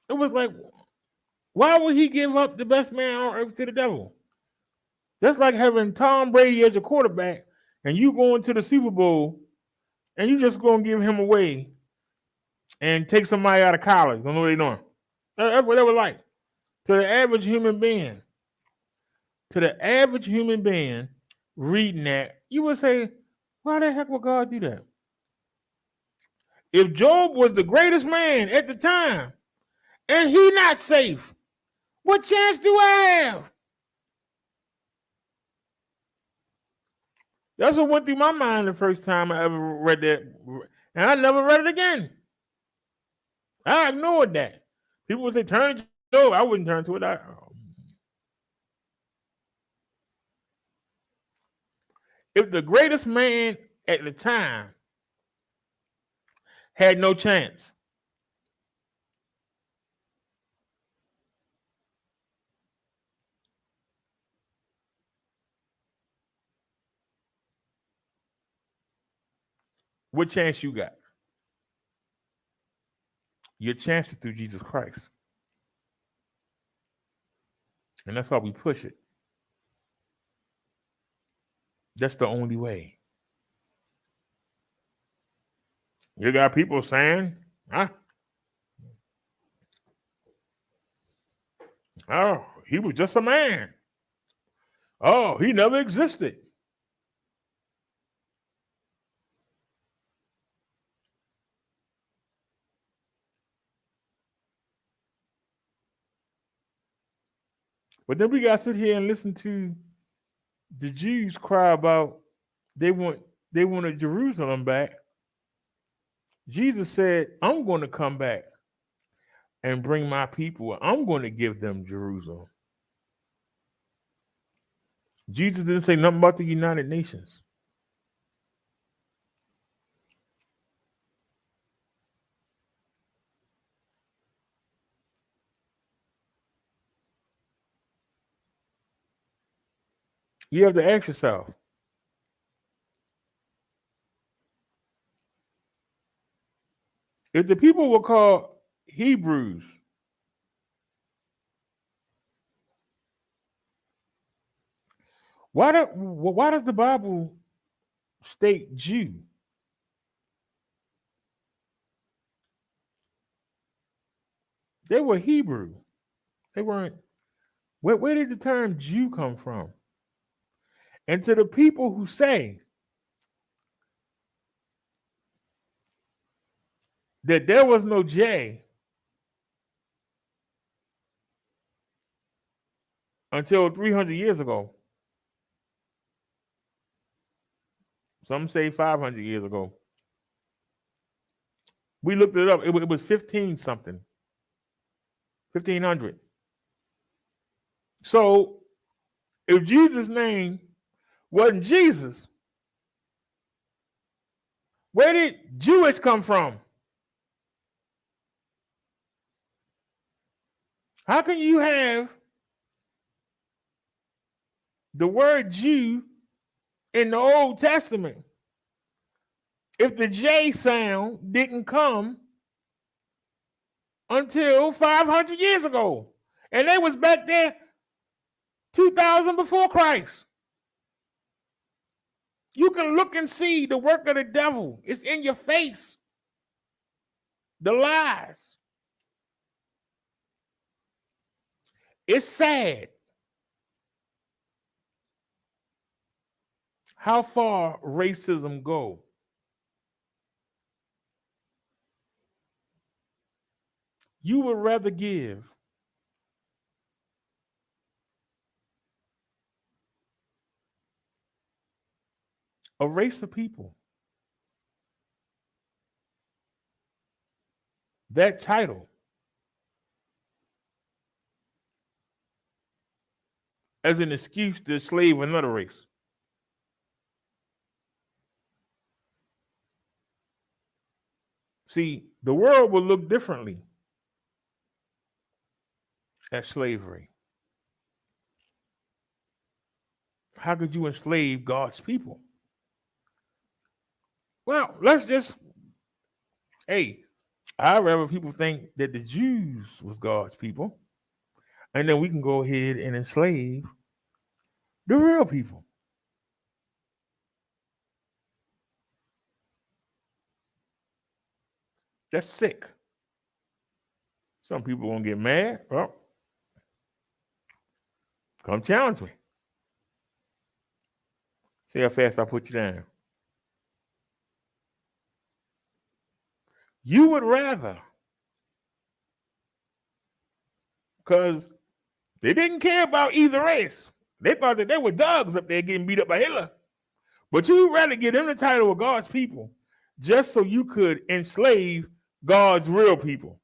it was like, why would he give up the best man on earth to the devil? That's like having Tom Brady as your quarterback and you going to the Super Bowl and you just going to give him away and take somebody out of college. Don't know what they're doing. That's what they were like. To the average human being. To the average human being reading that, you would say, why the heck would God do that? If Job was the greatest man at the time and he not safe, what chance do I have? That's what went through my mind the first time I ever read that. And I never read it again. I ignored that. People would say, turn to Job. I wouldn't turn to it. If the greatest man at the time had no chance, what chance you got? Your chance is through Jesus Christ. And that's why we push it. That's the only way. You got people saying, oh, he was just a man. Oh, he never existed. But then we got to sit here and listen to the Jews cry about they wanted Jerusalem back. Jesus said, I'm going to come back and bring my people. I'm going to give them Jerusalem. Jesus didn't say nothing about the United Nations. You have to ask yourself, if the people were called Hebrews, why does the Bible state Jew? They were Hebrew. They weren't. Where did the term Jew come from? And to the people who say that there was no J until 300 years ago, some say 500 years ago. We looked it up. It was 15 something, 1500. So if Jesus' name wasn't Jesus, where did Jewish come from? How can you have the word Jew in the Old Testament if the J sound didn't come until 500 years ago? And they was back there 2000 before Christ. You can look and see the work of the devil. It's in your face. The lies. It's sad how far racism go. You would rather give a race of people that title as an excuse to enslave another race. See, the world will look differently at slavery. How could you enslave God's people? Well, I'd rather people think that the Jews was God's people, and then we can go ahead and enslave the real people. That's sick. Some people gonna get mad. Well, come challenge me. See how fast I put you down. You would rather, because they didn't care about either race. They thought that they were dogs up there getting beat up by Hitler. But you would rather give them the title of God's people just so you could enslave God's real people.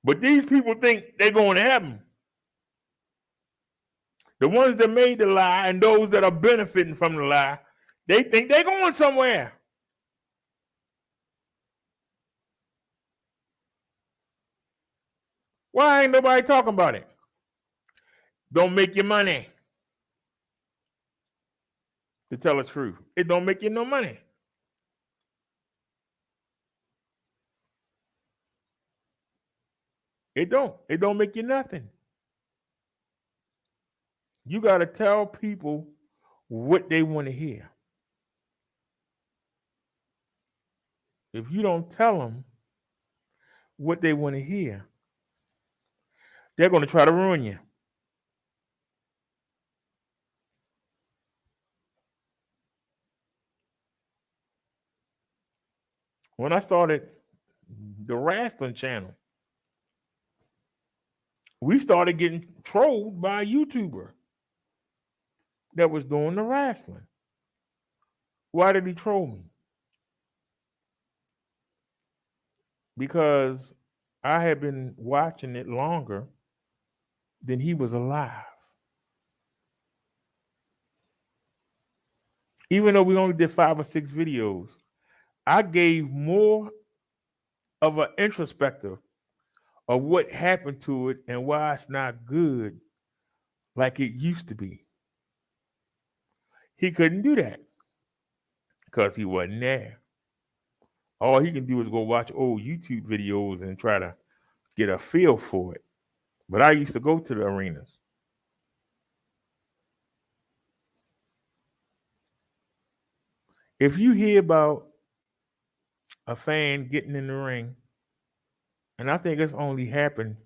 But these people think they're going to heaven. The ones that made the lie and those that are benefiting from the lie, they think they're going somewhere. Why ain't nobody talking about it? Don't make you money. To tell the truth, it don't make you no money. It don't make you nothing. You got to tell people what they want to hear. If you don't tell them what they want to hear, they're going to try to ruin you. When I started the wrestling channel, we started getting trolled by a YouTuber that was doing the wrestling. Why did he troll me? Because I had been watching it longer than he was alive. Even though we only did 5 or 6 videos, I gave more of an introspective of what happened to it and why it's not good like it used to be. He couldn't do that because he wasn't there. All he can do is go watch old YouTube videos and try to get a feel for it. But I used to go to the arenas. If you hear about a fan getting in the ring, and I think it's only happened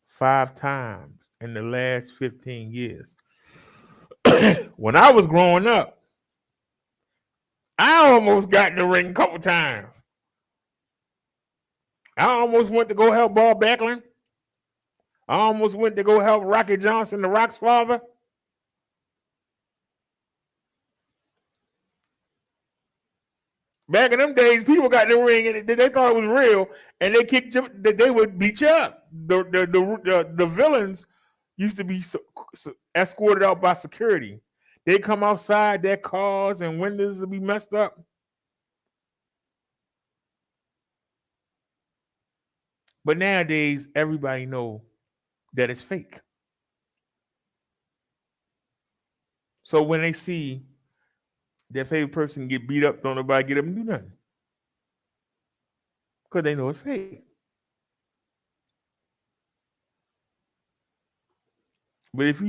5 times in the last 15 years. When I was growing up, I almost got in the ring a couple times. I almost went to go help Bob Backlund. I almost went to go help Rocky Johnson, the Rock's father. Back in them days, people got in the ring and they thought it was real, and they kicked you. They would beat you up. The villains used to be escorted out by security. They come outside, their cars and windows would be messed up. But nowadays, everybody know that it's fake. So when they see their favorite person get beat up, don't nobody get up and do nothing. Because they know it's fake. But if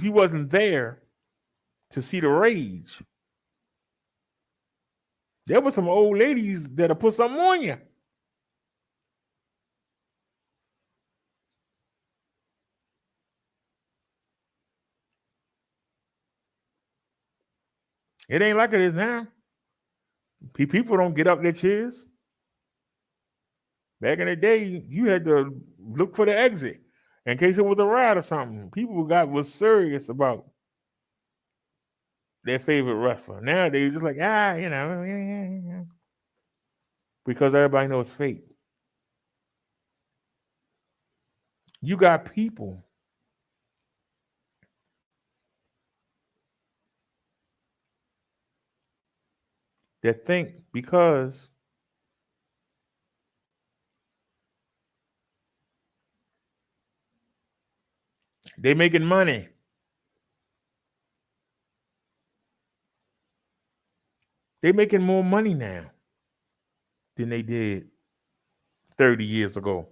you wasn't there to see the rage, there were some old ladies that'll put something on you. It ain't like it is now. People don't get up their chairs. Back in the day, you had to look for the exit in case it was a ride or something. People was serious about their favorite wrestler. Nowadays, it's like, because everybody knows it's fake. You got people that think because they making money, they making more money now than they did 30 years ago.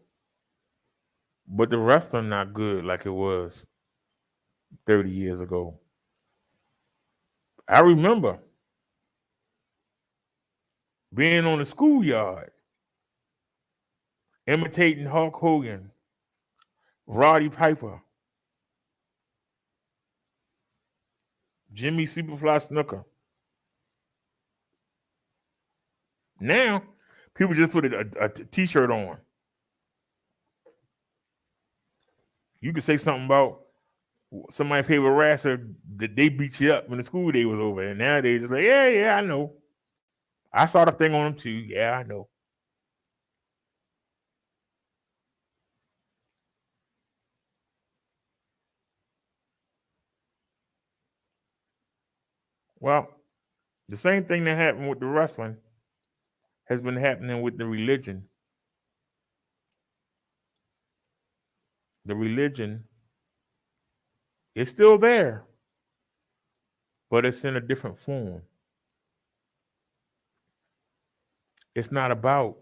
But the wrestling not good like it was 30 years ago. I remember being on the schoolyard, imitating Hulk Hogan, Roddy Piper, Jimmy Superfly Snooker. Now, people just put a t-shirt on. You could say something about somebody's favorite wrestler that they beat you up when the school day was over. And nowadays, it's like, yeah, I know. I saw the thing on them too. Yeah, I know. Well, the same thing that happened with the wrestling has been happening with the religion. The religion is still there, but it's in a different form. It's not about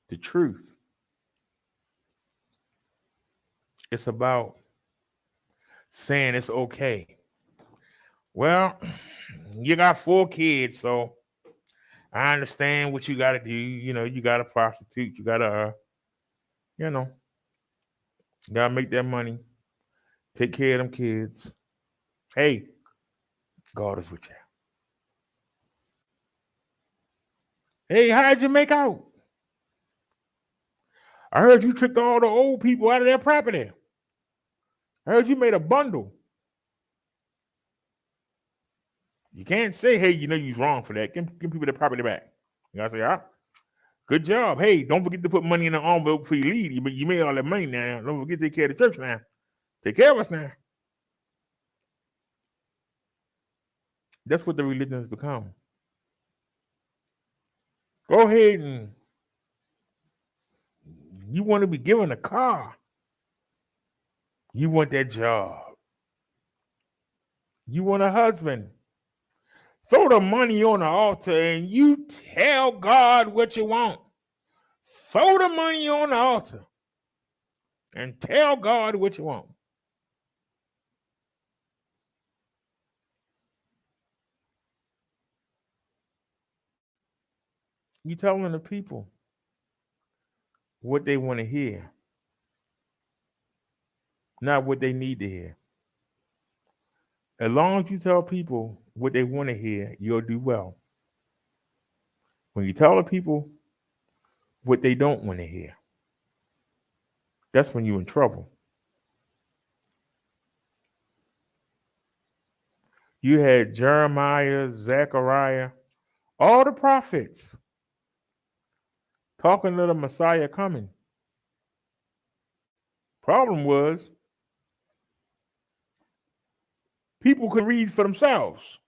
the truth. It's about saying it's okay. Well, you got 4 kids, so I understand what you got to do. You know, you got to prostitute. You got to, got to make that money. Take care of them kids. Hey, God is with you. Hey, how'd you make out? I heard you tricked all the old people out of their property. I heard you made a bundle. You can't say, hey, you know you're wrong for that. Give people the property back. You gotta say, good job. Hey, don't forget to put money in the envelope before you leave. You made all that money now. Don't forget to take care of the church now. Take care of us now. That's what the religion has become. Go ahead and You want to be given a car. You want that job. You want a husband. Throw the money on the altar and you tell God what you want. Throw the money on the altar and tell God what you want. You telling the people what they want to hear, not what they need to hear. As long as you tell people what they want to hear, you'll do well. When you tell the people what they don't want to hear, that's when you're in trouble. You had Jeremiah, Zechariah, all the prophets talking to the Messiah coming. Problem was, people could read for themselves.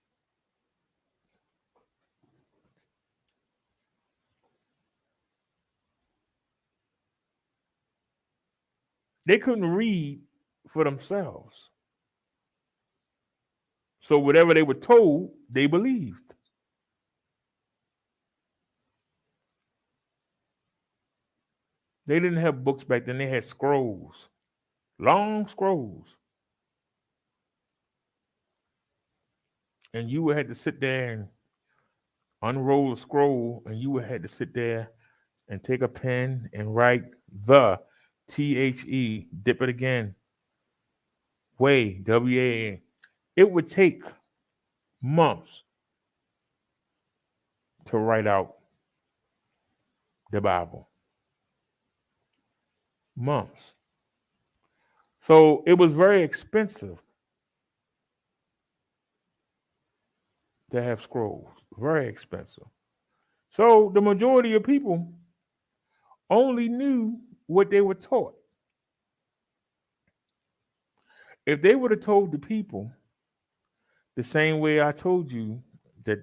They couldn't read for themselves. So whatever they were told, they believed. They didn't have books back then. They had scrolls, long scrolls. And you would have to sit there and unroll a scroll, and you would have to sit there and take a pen and write the THE, dip it again, way, WA. It would take months to write out the Bible. Months. So it was very expensive to have scrolls. Very expensive. So the majority of people only knew what they were taught. If they would have told the people the same way I told you that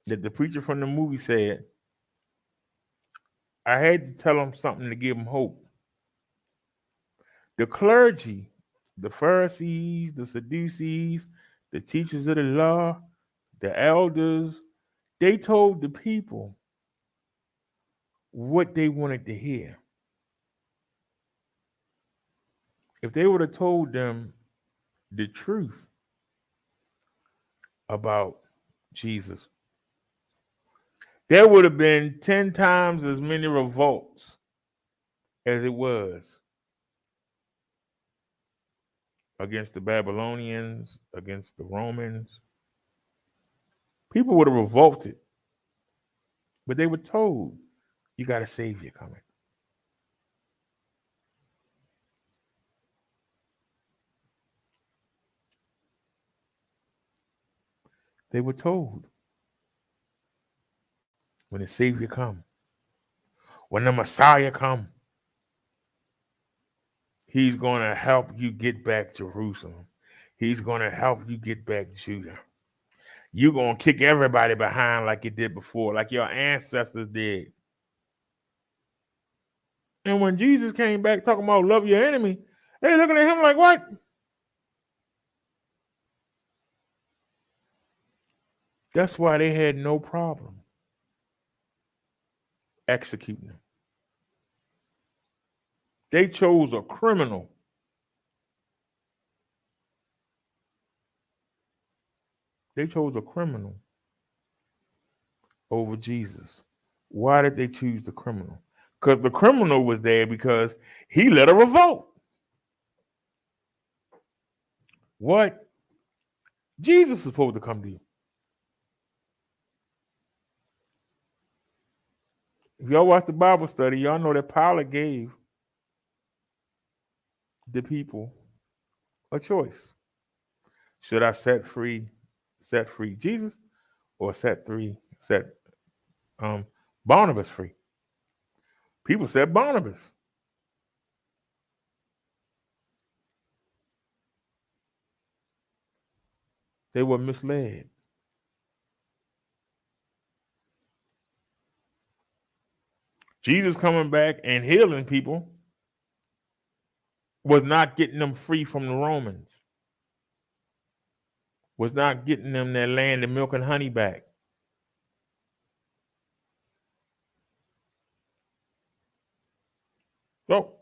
the preacher from the movie said, I had to tell them something to give them hope. The clergy, the Pharisees, the Sadducees, the teachers of the law, the elders, they told the people what they wanted to hear. If they would have told them the truth about Jesus, there would have been 10 times as many revolts as it was against the Babylonians, against the Romans. People would have revolted, but they were told, you got a savior coming. They were told, when the savior come, when the Messiah come, he's going to help you get back Jerusalem. He's going to help you get back Judah. You're going to kick everybody behind like you did before, like your ancestors did. And when Jesus came back talking about love your enemy, they looking at him like, what? That's why they had no problem executing him. They chose a criminal. They chose a criminal over Jesus. Why did they choose the criminal? Because the criminal was there because he led a revolt. What? Jesus is supposed to come to you. If y'all watch the Bible study, y'all know that Pilate gave the people a choice. Should I set free Jesus, or set Barnabas free? People said Barnabas. They were misled. Jesus coming back and healing people was not getting them free from the Romans, was not getting them their land and milk and honey back. So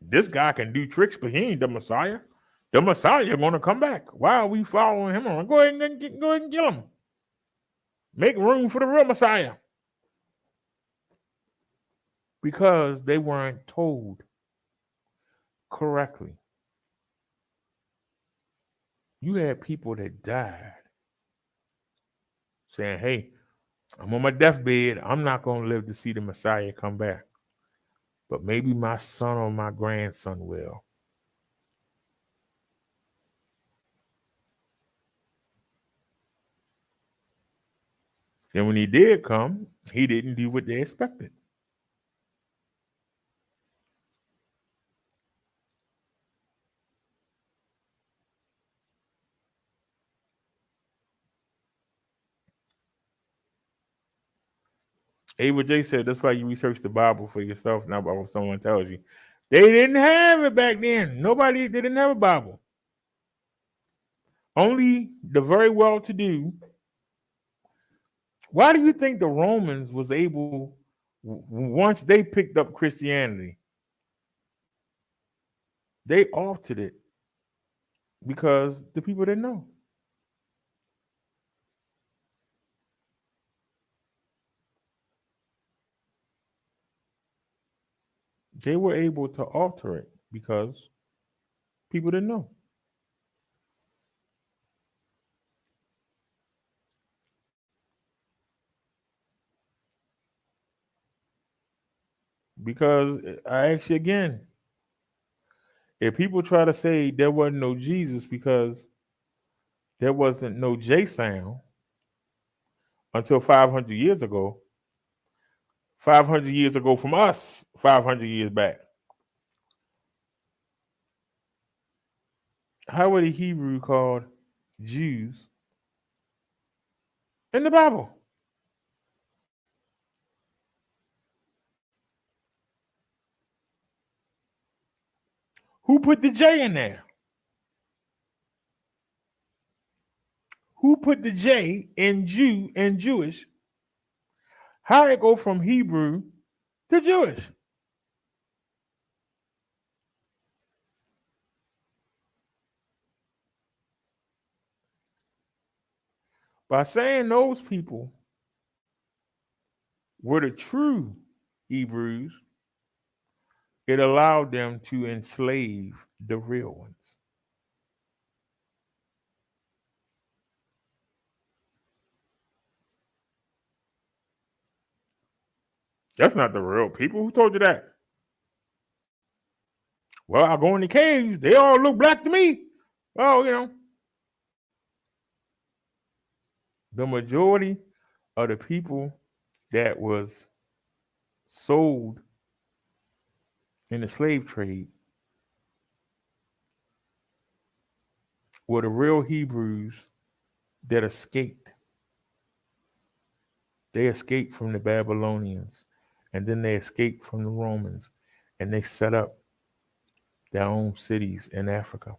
this guy can do tricks, but he ain't the Messiah. The Messiah going to come back. Why are we following him? Go ahead and kill him. Make room for the real Messiah. Because they weren't told correctly. You had people that died saying, hey, I'm on my deathbed. I'm not going to live to see the Messiah come back. But maybe my son or my grandson will. And when he did come, he didn't do what they expected. Ava J said that's why you research the Bible for yourself, not about what someone tells you. They didn't have it back then. They didn't have a Bible. Only the very well-to-do. Why do you think the Romans was able, once they picked up Christianity, they altered it? Because the people didn't know. They were able to alter it because people didn't know. Because I ask you again, if people try to say there wasn't no Jesus because there wasn't no J sound until 500 years ago, 500 years ago from us, 500 years back, how were the Hebrew called Jews in the Bible? Who put the J in there? Who put the J in Jew and Jewish? How it go from Hebrew to Jewish? By saying those people were the true Hebrews, it allowed them to enslave the real ones. That's not the real people. Who told you that? Well, I go in the caves. They all look black to me. Oh, the majority of the people that was sold in the slave trade were the real Hebrews that escaped. They escaped from the Babylonians, and then they escaped from the Romans, and they set up their own cities in Africa.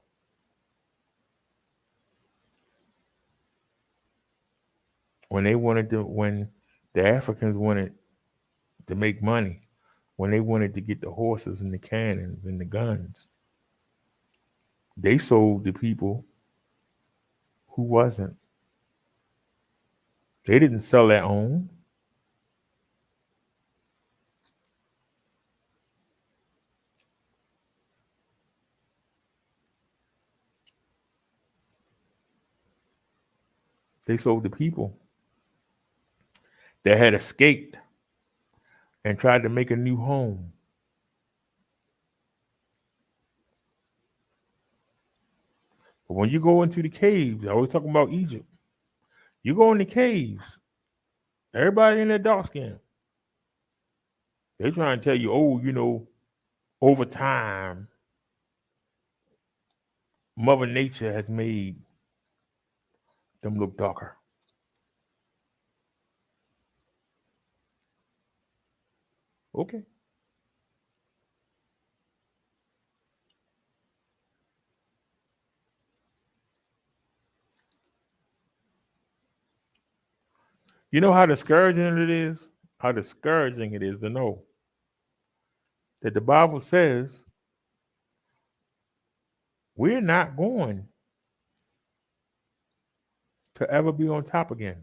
When the Africans wanted to make money, when they wanted to get the horses and the cannons and the guns, they sold the people who wasn't. They didn't sell their own. They sold the people that had escaped and tried to make a new home. But when you go into the caves, I always talking about Egypt. You go in the caves, everybody in their dark skin. They trying to tell you, over time, Mother Nature has made them look darker. Okay. You know how discouraging it is? How discouraging it is to know that the Bible says we're not going to ever be on top again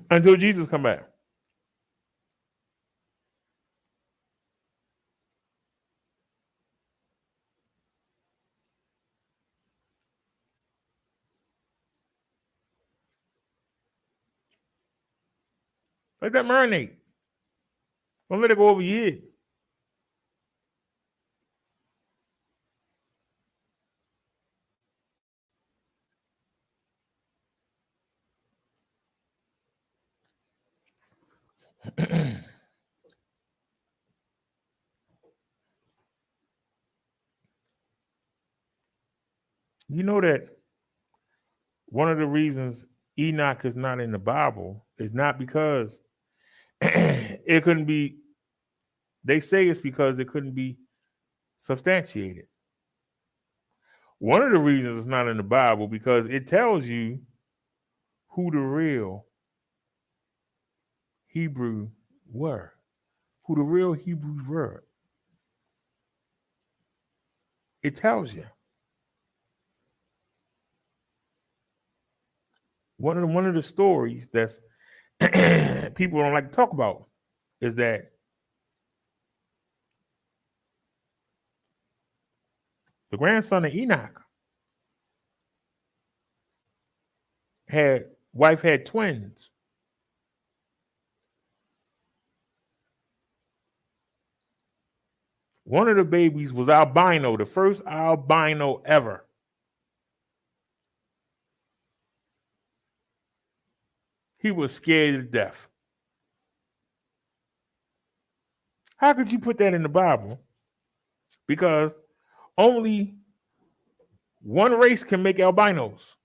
until Jesus come back. Let that marinate. Don't let it go over your head. You know that one of the reasons Enoch is not in the Bible is not because it couldn't be, they say it's because it couldn't be substantiated. One of the reasons it's not in the Bible because it tells you who the real Hebrew were, who the real Hebrews were. It tells you. One of the stories that's people don't like to talk about is that the grandson of Enoch had twins. One of the babies was albino, the first albino ever. He was scared to death. How could you put that in the Bible? Because only one race can make albinos.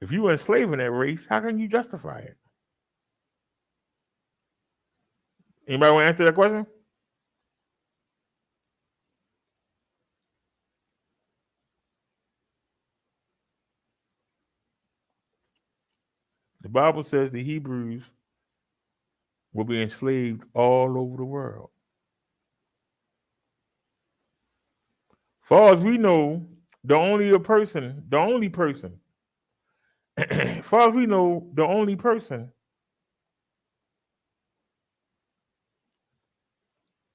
If you were enslaving that race, how can you justify it? Anybody want to answer that question? The Bible says the Hebrews will be enslaved all over the world. Far as we know, the only person, far as we know, the only person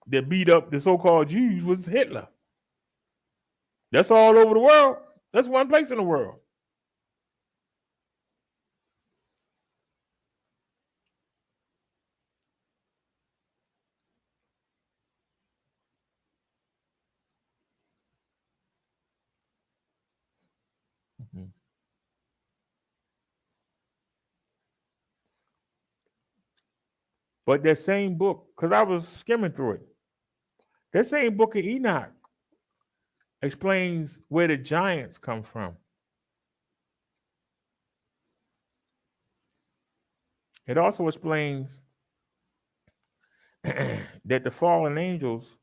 that beat up the so-called Jews was Hitler. That's all over the world. That's one place in the world. Mhm. But that same book, because I was skimming through it, that same book of Enoch explains where the giants come from. It also explains that the fallen angels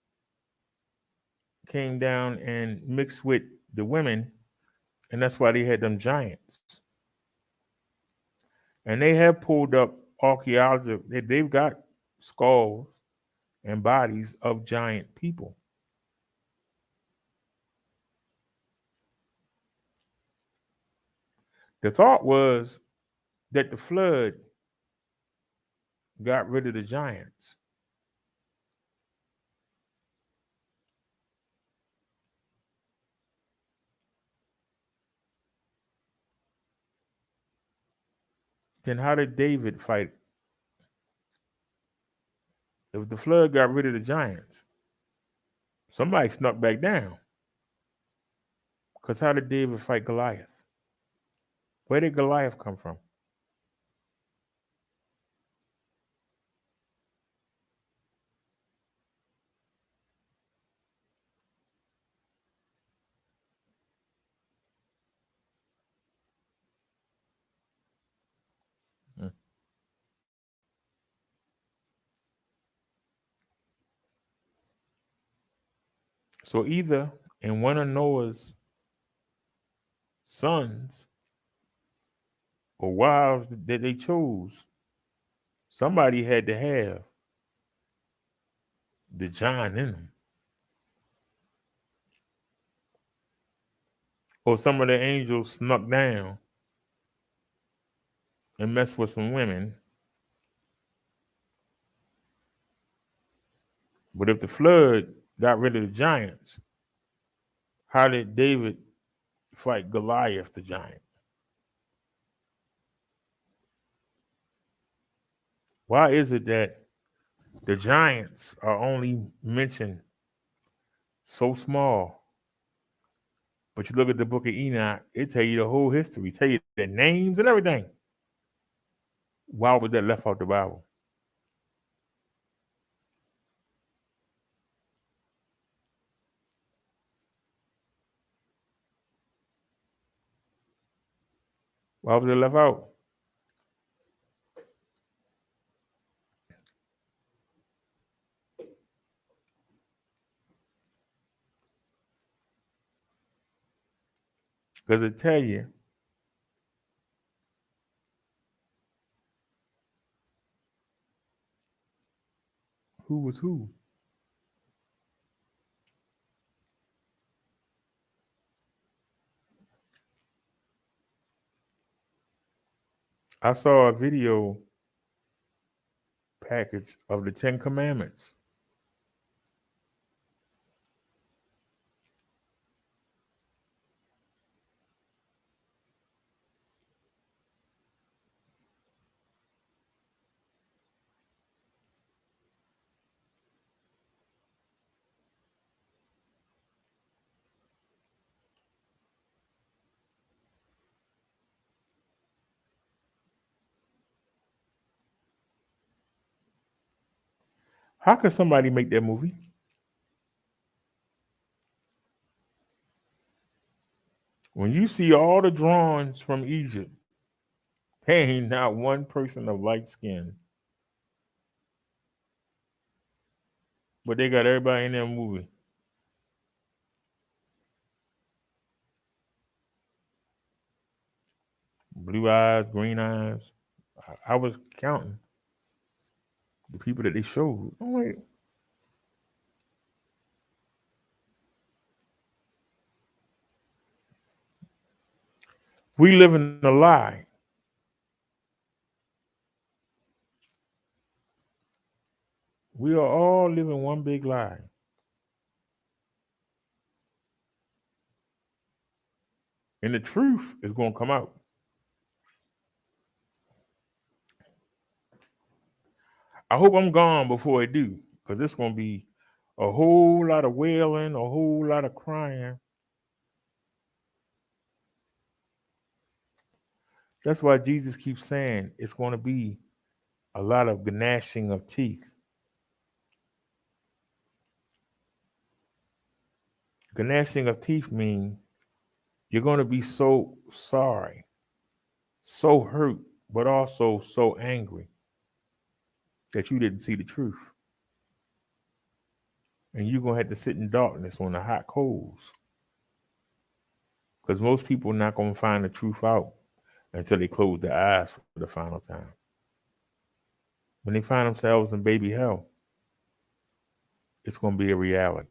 came down and mixed with the women, and that's why they had them giants. And they have pulled up archaeology. They've got skulls and bodies of giant people. The thought was that the flood got rid of the giants. Then how did David fight? If the flood got rid of the giants, somebody snuck back down. Because how did David fight Goliath? Where did Goliath come from? Hmm. So either in one of Noah's sons or wives that they chose, somebody had to have the giant in them. Or some of the angels snuck down and messed with some women. But if the flood got rid of the giants, how did David fight Goliath the giant? Why is it that the giants are only mentioned so small? But you look at the book of Enoch, it tell you the whole history, tell you their names and everything. Why was that left out the Bible? Why was it left out? Because it tell you who was who. I saw a video package of the Ten Commandments. How could somebody make that movie? When you see all the drawings from Egypt, there ain't not one person of light skin, but they got everybody in that movie. Blue eyes, green eyes. I was counting the people that they showed. I'm like, we live in a lie. We are all living one big lie. And the truth is going to come out. I hope I'm gone before it do, because it's going to be a whole lot of wailing, a whole lot of crying. That's why Jesus keeps saying it's going to be a lot of gnashing of teeth. Gnashing of teeth means you're going to be so sorry, so hurt, but also so angry that you didn't see the truth. And you're going to have to sit in darkness on the hot coals. Because most people are not going to find the truth out until they close their eyes for the final time. When they find themselves in baby hell, it's going to be a reality.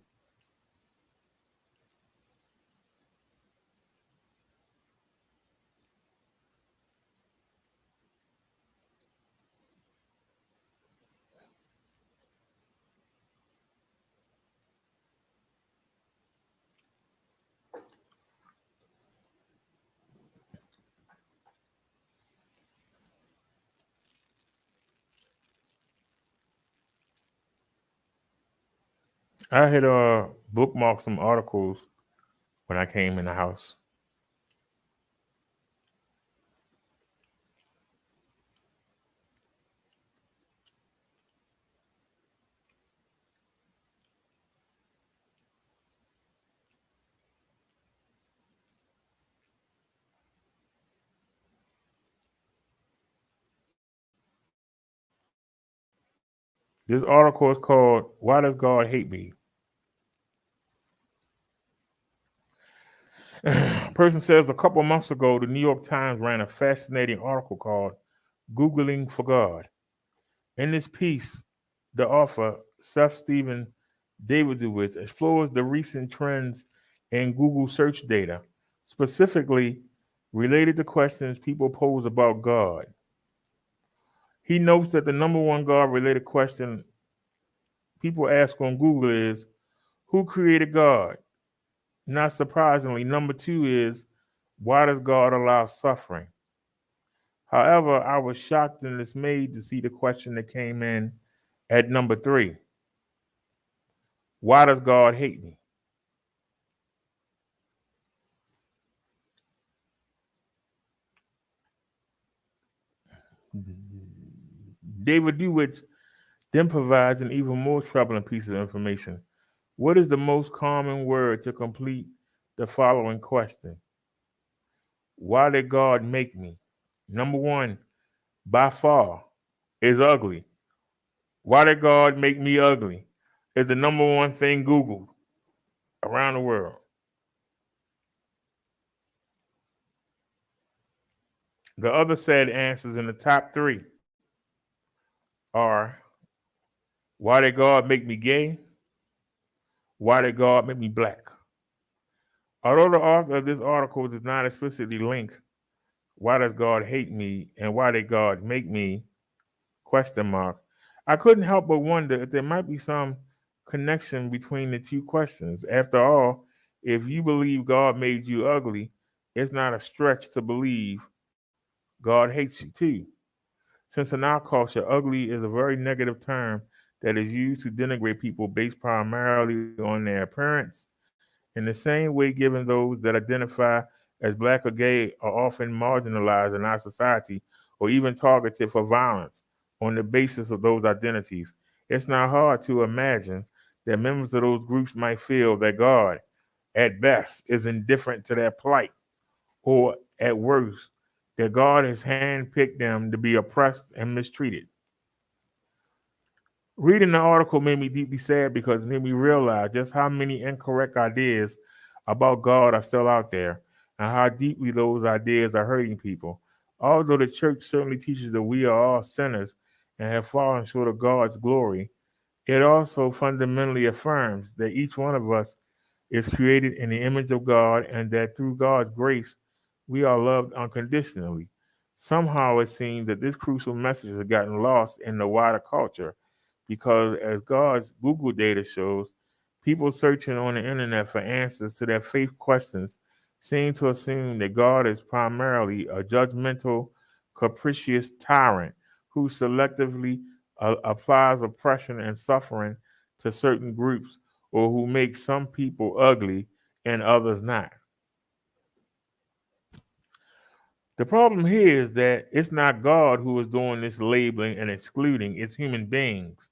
I had bookmarked some articles when I came in the house. This article is called "Why Does God Hate Me?" Person says a couple months ago, the New York Times ran a fascinating article called "Googling for God." In this piece, the author, Seth Stephen Davidowitz, explores the recent trends in Google search data, specifically related to questions people pose about God. He notes that the number one God related question people ask on Google is, who created God? Not surprisingly, number two is, why does God allow suffering? However, I was shocked and dismayed to see the question that came in at number three. Why does God hate me? David Dewitz then provides an even more troubling piece of information. What is the most common word to complete the following question? Why did God make me? Number one, by far, is ugly. Why did God make me ugly? Is the number one thing Googled around the world. The other said answers in the top three are, why did God make me gay? Why did God make me black? Although the author of this article does not explicitly link why does God hate me and why did God make me question mark, I couldn't help but wonder if there might be some connection between the two questions. After all, if you believe God made you ugly, it's not a stretch to believe God hates you too. Since in our culture, ugly is a very negative term that is used to denigrate people based primarily on their appearance. In the same way, given those that identify as black or gay are often marginalized in our society or even targeted for violence on the basis of those identities, it's not hard to imagine that members of those groups might feel that God, at best, is indifferent to their plight, or at worst, that God has handpicked them to be oppressed and mistreated. Reading the article made me deeply sad because it made me realize just how many incorrect ideas about God are still out there and how deeply those ideas are hurting people. Although the church certainly teaches that we are all sinners and have fallen short of God's glory, it also fundamentally affirms that each one of us is created in the image of God and that through God's grace, we are loved unconditionally. Somehow it seems that this crucial message has gotten lost in the wider culture because, as God's Google data shows, people searching on the internet for answers to their faith questions seem to assume that God is primarily a judgmental, capricious tyrant who selectively applies oppression and suffering to certain groups or who makes some people ugly and others not. The problem here is that it's not God who is doing this labeling and excluding, it's human beings.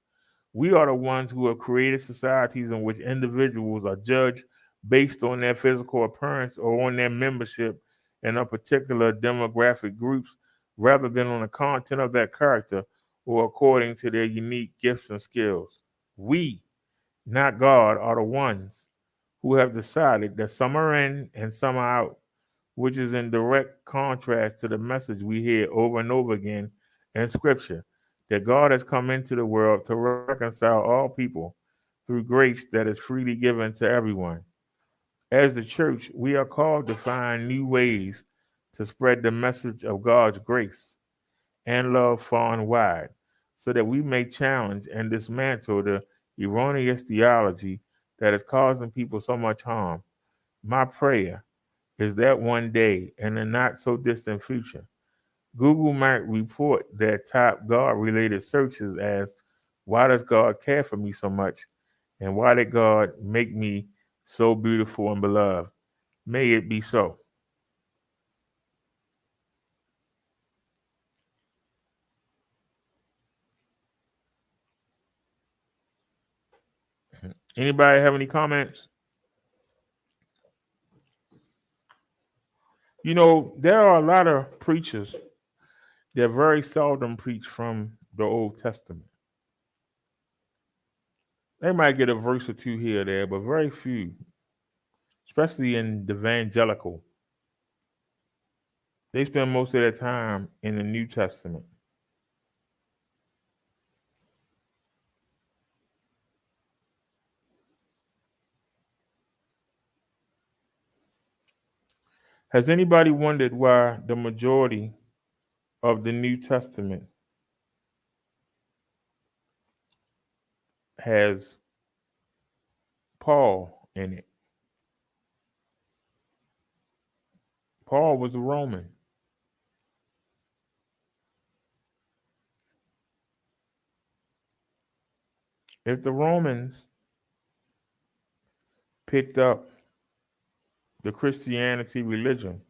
We are the ones who have created societies in which individuals are judged based on their physical appearance or on their membership in a particular demographic groups rather than on the content of their character or according to their unique gifts and skills. We, not God, are the ones who have decided that some are in and some are out, which is in direct contrast to the message we hear over and over again in Scripture that God has come into the world to reconcile all people through grace that is freely given to everyone. As the church, we are called to find new ways to spread the message of God's grace and love far and wide so that we may challenge and dismantle the erroneous theology that is causing people so much harm. My prayer is that one day, in the not so distant future, Google might report their top God related searches as, why does God care for me so much? And why did God make me so beautiful and beloved? May it be so. Anybody have any comments? You know, there are a lot of preachers that very seldom preach from the Old Testament. They might get a verse or two here or there, but very few, especially in the evangelical. They spend most of their time in the New Testament. Has anybody wondered why the majority of the New Testament has Paul in it? Paul was a Roman. If the Romans picked up the Christianity religion,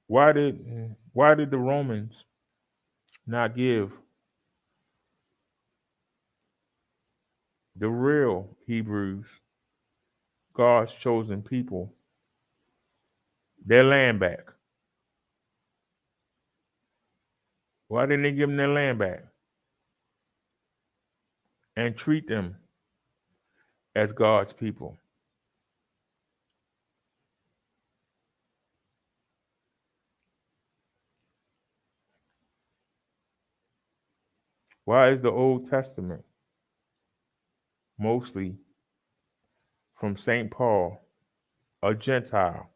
why did the Romans not give the real Hebrews, God's chosen people, their land back? Why didn't they give them their land back and treat them as God's people? Why is the Old Testament mostly from St. Paul, a Gentile?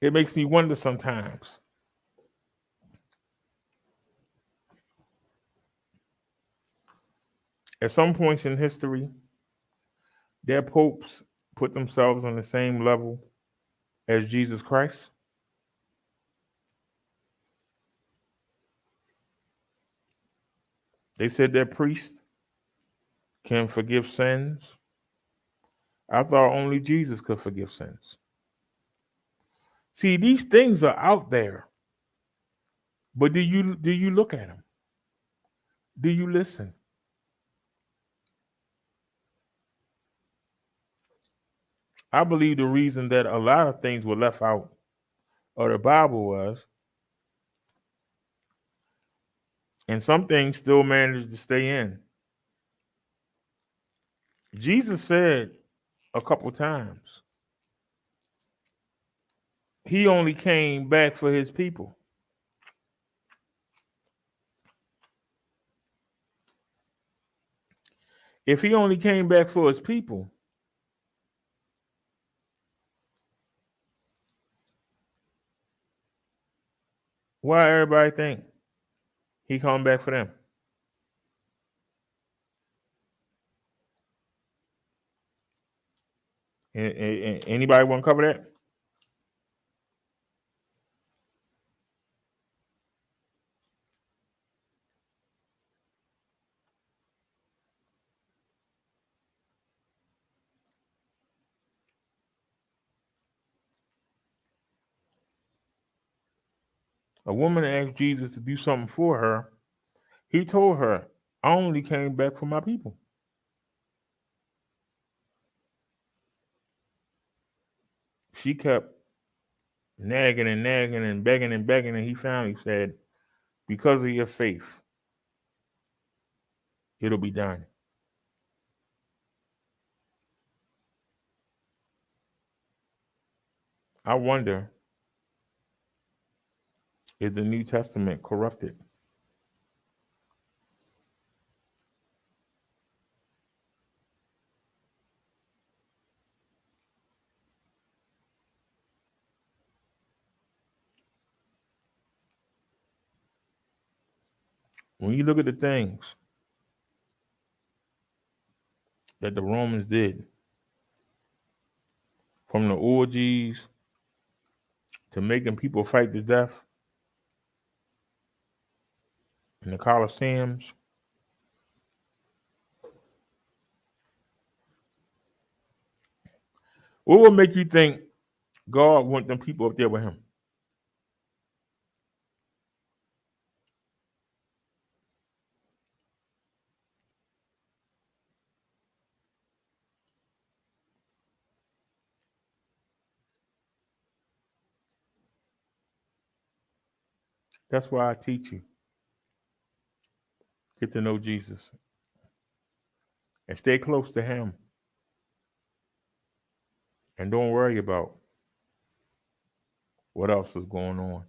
It makes me wonder sometimes. At some points in history, their popes put themselves on the same level as Jesus Christ. They said their priests can forgive sins. I thought only Jesus could forgive sins. See, these things are out there, but do you look at them? Do you listen? I believe the reason that a lot of things were left out of the Bible was, and some things still managed to stay in. Jesus said a couple times, he only came back for his people. If he only came back for his people, why everybody think he come back for them? Anybody want to cover that? A woman asked Jesus to do something for her. He told her, I only came back for my people. She kept nagging and nagging and begging and begging, and he finally said, because of your faith, it'll be done. I wonder, is the New Testament corrupted? When you look at the things that the Romans did, from the orgies to making people fight to death in the Colosseums, what would make you think God want them people up there with him? That's why I teach you. Get to know Jesus and stay close to him. And don't worry about what else is going on.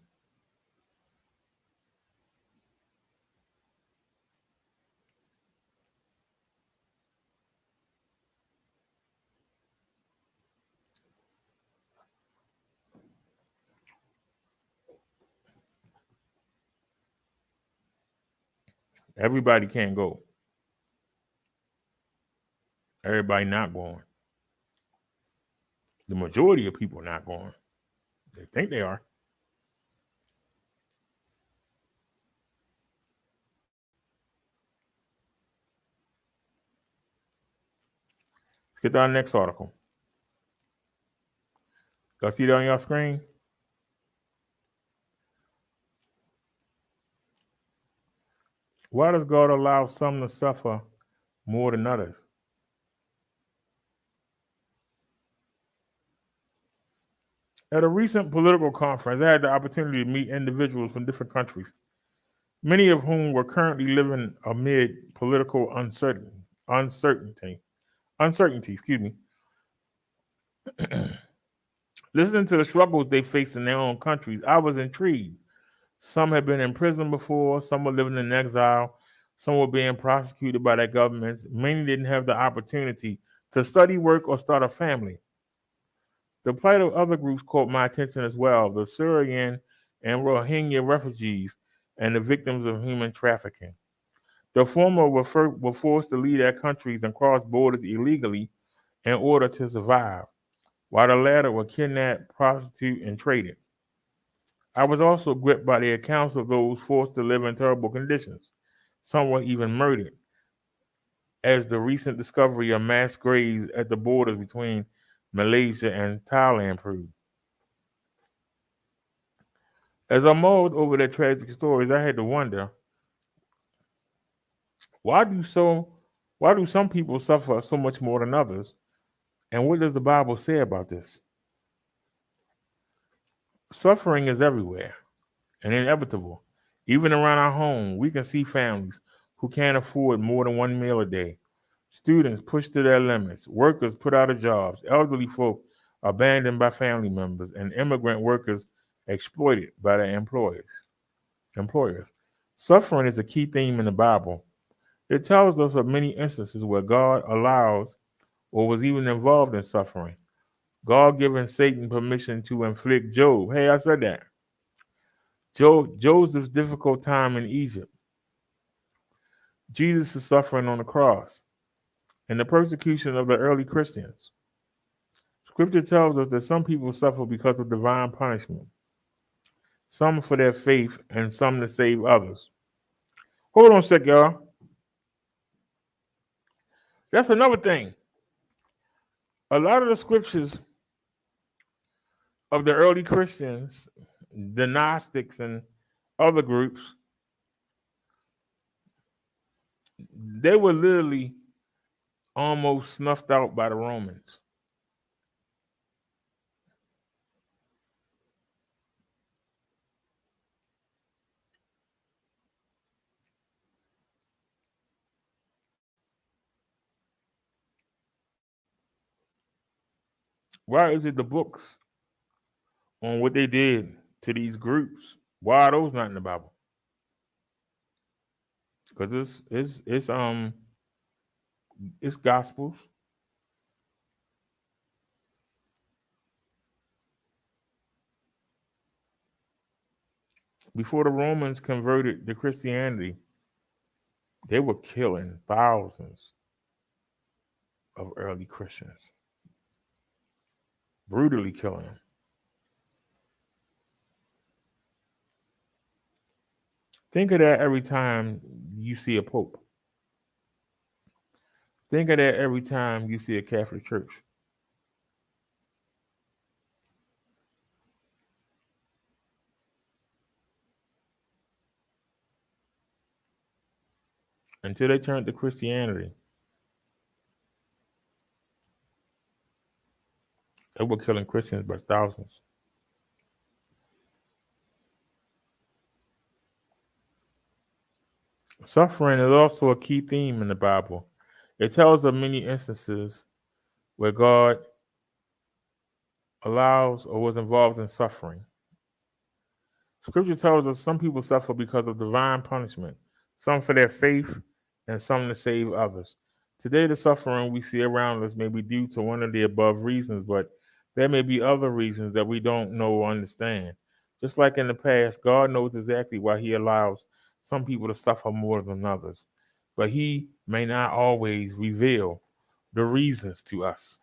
Everybody can't go. Everybody not going. The majority of people are not going. They think they are. Let's get to our next article. Y'all see that on your screen? Why does God allow some to suffer more than others? At a recent political conference, I had the opportunity to meet individuals from different countries, many of whom were currently living amid political uncertainty. Excuse me. Listening to the struggles they face in their own countries, I was intrigued. Some had been in prison before, some were living in exile, some were being prosecuted by their governments. Many didn't have the opportunity to study, work, or start a family. The plight of other groups caught my attention as well: the Syrian and Rohingya refugees and the victims of human trafficking. The former were forced to leave their countries and cross borders illegally in order to survive, while the latter were kidnapped, prostituted, and traded. I was also gripped by the accounts of those forced to live in terrible conditions. Some were even murdered, as the recent discovery of mass graves at the borders between Malaysia and Thailand proved. As I mulled over their tragic stories, I had to wonder, why do so why do some people suffer so much more than others? And what does the Bible say about this? Suffering is everywhere and inevitable. Even around our home, we can see families who can't afford more than one meal a day, students pushed to their limits, workers put out of jobs, elderly folk abandoned by family members, and immigrant workers exploited by their employers. Suffering is a key theme in the Bible. It tells us of many instances where God allows or was even involved in suffering. God giving Satan permission to inflict Job. Hey, I said that. Joseph's difficult time in Egypt. Jesus' suffering on the cross, and the persecution of the early Christians. Scripture tells us that some people suffer because of divine punishment, some for their faith, and some to save others. Hold on a sec, y'all. That's another thing. A lot of the scriptures of the early Christians, the Gnostics, and other groups, they were literally almost snuffed out by the Romans. Why is it the books on what they did to these groups? Why are those not in the Bible? Because it's gospels. Before the Romans converted to Christianity, They were killing thousands of early Christians, brutally killing them. Think of that every time you see a pope. Think of that every time you see a Catholic church. Until they turned to Christianity, they were killing Christians by thousands. Suffering is also a key theme in the Bible. It tells of many instances where God allows or was involved in suffering. Scripture tells us some people suffer because of divine punishment, some for their faith, and some to save others. Today, the suffering we see around us may be due to one of the above reasons, but there may be other reasons that we don't know or understand. Just like in the past, God knows exactly why He allows some people to suffer more than others, but He may not always reveal the reasons to us.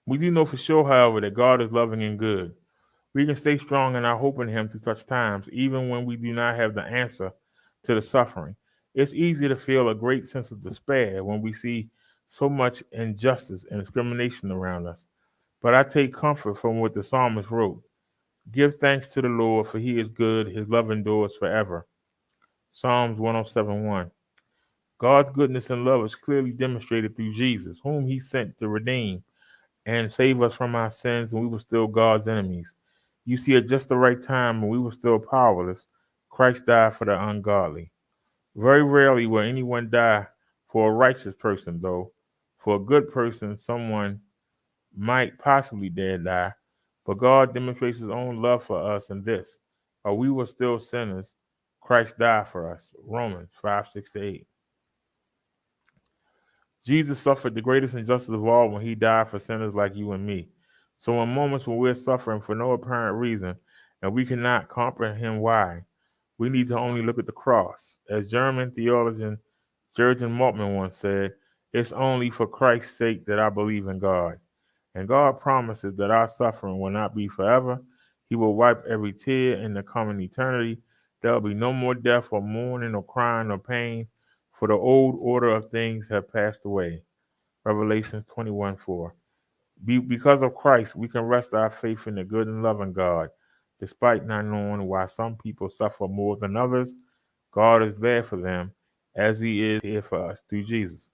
We do know for sure, however, that God is loving and good. We can stay strong in our hope in Him through such times, even when we do not have the answer to the suffering. It's easy to feel a great sense of despair when we see so much injustice and discrimination around us. But I take comfort from what the psalmist wrote. Give thanks to the Lord, for He is good, His love endures forever. Psalms 107:1. God's goodness and love is clearly demonstrated through Jesus, whom He sent to redeem and save us from our sins when we were still God's enemies. You see, at just the right time when we were still powerless, Christ died for the ungodly. Very rarely will anyone die for a righteous person, though. For a good person, someone might possibly dare die. But God demonstrates His own love for us in this: while we were still sinners, Christ died for us. Romans 5:6-8. Jesus suffered the greatest injustice of all when He died for sinners like you and me. So in moments when we're suffering for no apparent reason and we cannot comprehend why, we need to only look at the cross. As German theologian Jurgen Moltmann once said, it's only for Christ's sake that I believe in God. And God promises that our suffering will not be forever. He will wipe every tear in the coming eternity. There will be no more death or mourning or crying or pain, for the old order of things have passed away. Revelation 21:4. Because of Christ, we can rest our faith in the good and loving God. Despite not knowing why some people suffer more than others, God is there for them as He is here for us through Jesus.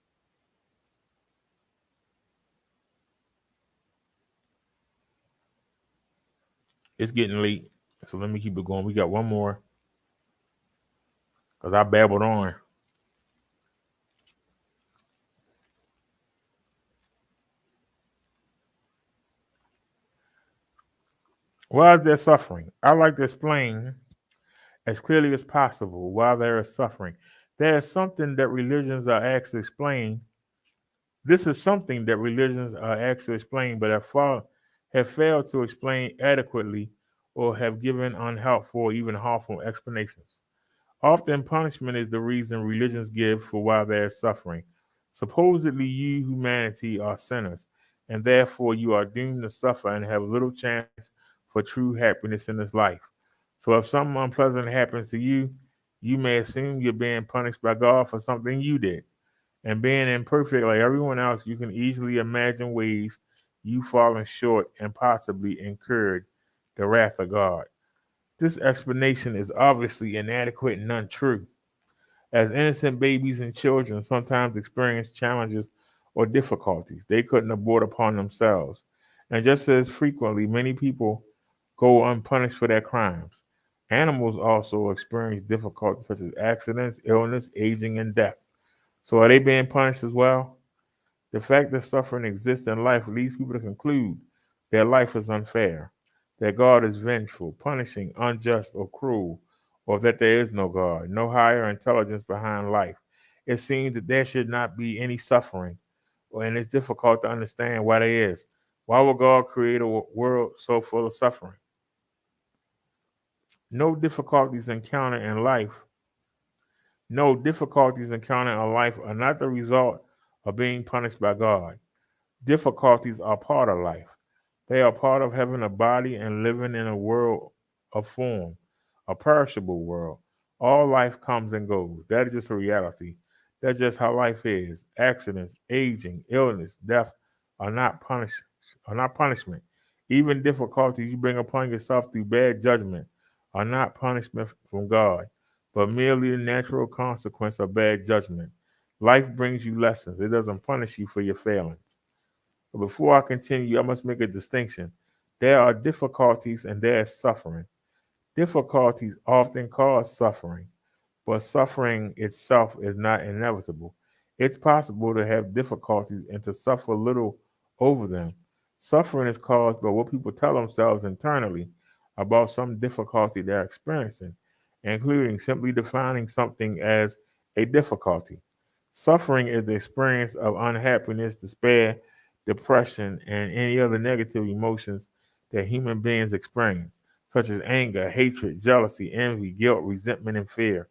It's getting late, so let me keep it going. We got one more because I babbled on. Why is there suffering? I like to explain as clearly as possible why there is suffering. There is something that religions are asked to explain. This is something that religions are asked to explain, but have failed to explain adequately or have given unhelpful or even harmful explanations. Often, punishment is the reason religions give for why there is suffering. Supposedly, you, humanity, are sinners, and therefore you are doomed to suffer and have little chance for true happiness in this life. So, if something unpleasant happens to you, you may assume you're being punished by God for something you did. And being imperfect like everyone else, you can easily imagine ways you've fallen short and possibly incurred the wrath of God. This explanation is obviously inadequate and untrue, as innocent babies and children sometimes experience challenges or difficulties they couldn't have brought upon themselves. And just as frequently, many people go unpunished for their crimes. Animals also experience difficulties such as accidents, illness, aging, and death. So are they being punished as well? The fact that suffering exists in life leads people to conclude their life is unfair, that God is vengeful, punishing, unjust, or cruel, or that there is no God, no higher intelligence behind life. It seems that there should not be any suffering, and it's difficult to understand why there is. Why would God create a world so full of suffering? No difficulties encountered in life, no difficulties encountered in life are not the result of being punished by God. Difficulties are part of life. They are part of having a body and living in a world of form, a perishable world. All life comes and goes. That is just a reality. That's just how life is. Accidents, aging, illness, death are not punish are not punishment. Even difficulties you bring upon yourself through bad judgment are not punishment from God, but merely the natural consequence of bad judgment. Life brings you lessons. It doesn't punish you for your failings. But before I continue, I must make a distinction. There are difficulties and there is suffering. Difficulties often cause suffering, but suffering itself is not inevitable. It's possible to have difficulties and to suffer little over them. Suffering is caused by what people tell themselves internally about some difficulty they're experiencing, including simply defining something as a difficulty. Suffering is the experience of unhappiness, despair, depression, and any other negative emotions that human beings experience, such as anger, hatred, jealousy, envy, guilt, resentment, and fear.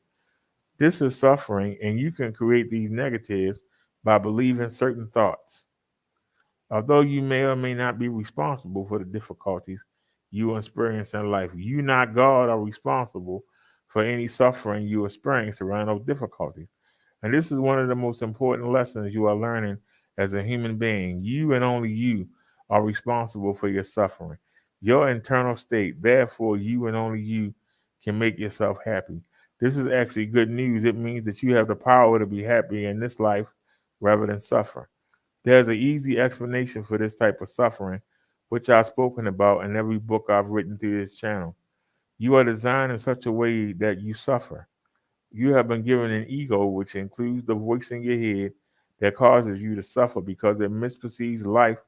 This is suffering, and you can create these negatives by believing certain thoughts. Although you may or may not be responsible for the difficulties you experience in life, you, not God, are responsible for any suffering you experience around those difficulties. And this is one of the most important lessons you are learning as a human being. You and only you are responsible for your suffering, your internal state. Therefore, you and only you can make yourself happy. This is actually good news. It means that you have the power to be happy in this life rather than suffer. There's an easy explanation for this type of suffering, which I've spoken about in every book I've written through this channel. You are designed in such a way that you suffer. You have been given an ego, which includes the voice in your head that causes you to suffer because it misperceives life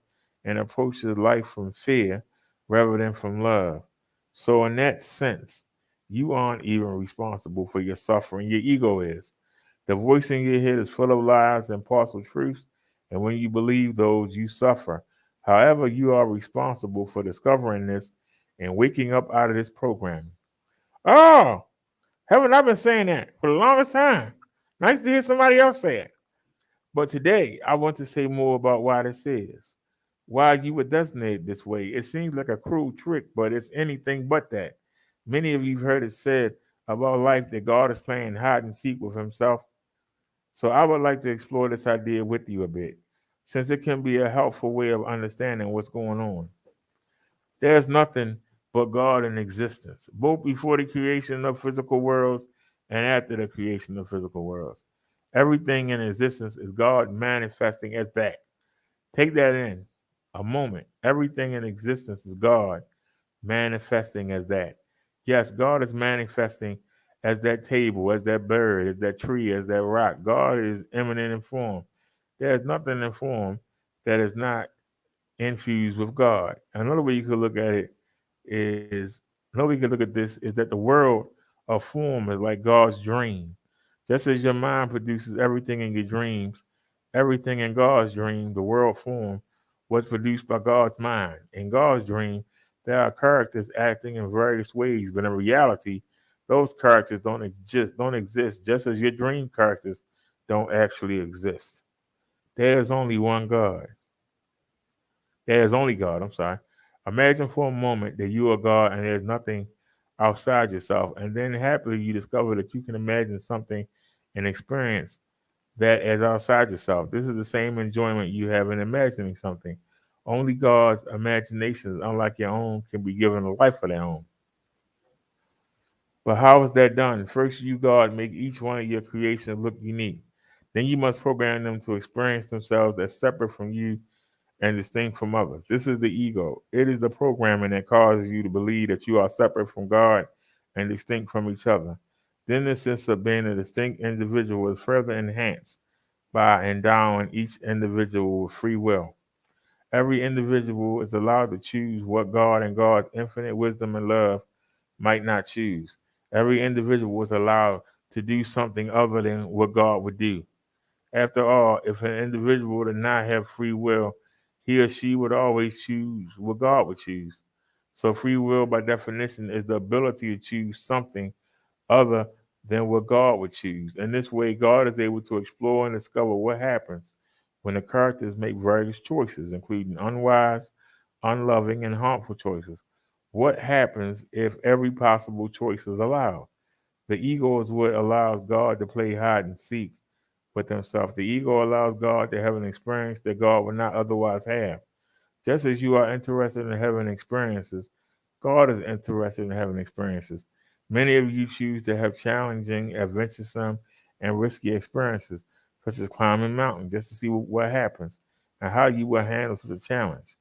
and approaches life from fear rather than from love. So, in that sense, you aren't even responsible for your suffering. Your ego is. The voice in your head is full of lies and partial truths, and when you believe those, you suffer. However, you are responsible for discovering this and waking up out of this programming. Oh, haven't I been saying that for the longest time? Nice to hear somebody else say it. But today, I want to say more about why this is. Why you were designated this way. It seems like a cruel trick, but it's anything but that. Many of you have heard it said about life that God is playing hide and seek with himself. So I would like to explore this idea with you a bit, since it can be a helpful way of understanding what's going on. There's nothing but God in existence, both before the creation of physical worlds and after the creation of physical worlds. Everything in existence is God manifesting as that. Take that in a moment. Everything in existence is God manifesting as that. Yes, God is manifesting as that table, as that bird, as that tree, as that rock. God is immanent in form. There is nothing in form that is not infused with God. Another way you could look at it is another way you could look at this is that the world of form is like God's dream. Just as your mind produces everything in your dreams, everything in God's dream, the world form, was produced by God's mind. In God's dream, there are characters acting in various ways, but in reality, those characters don't exist, just as your dream characters don't actually exist. There is only one God. There is only God. I'm sorry. Imagine for a moment that you are God and there's nothing outside yourself, and then happily you discover that you can imagine something and experience that as outside yourself. This is the same enjoyment you have in imagining something. Only God's imaginations, unlike your own, can be given a life of their own. But how is that done? First, you, God, make each one of your creations look unique. Then you must program them to experience themselves as separate from you and distinct from others. This is the ego. It is the programming that causes you to believe that you are separate from God and distinct from each other. Then the sense of being a distinct individual is further enhanced by endowing each individual with free will. Every individual is allowed to choose what God and God's infinite wisdom and love might not choose. Every individual is allowed to do something other than what God would do. After all, if an individual did not have free will, he or she would always choose what God would choose. So free will, by definition, is the ability to choose something other than what God would choose. In this way, God is able to explore and discover what happens when the characters make various choices, including unwise, unloving, and harmful choices. What happens if every possible choice is allowed? The ego is what allows God to play hide and seek with himself. The ego allows God to have an experience that God would not otherwise have. Just as you are interested in having experiences, God is interested in having experiences. Many of you choose to have challenging, adventuresome, and risky experiences, such as climbing mountains, just to see what happens and how you will handle such a challenge.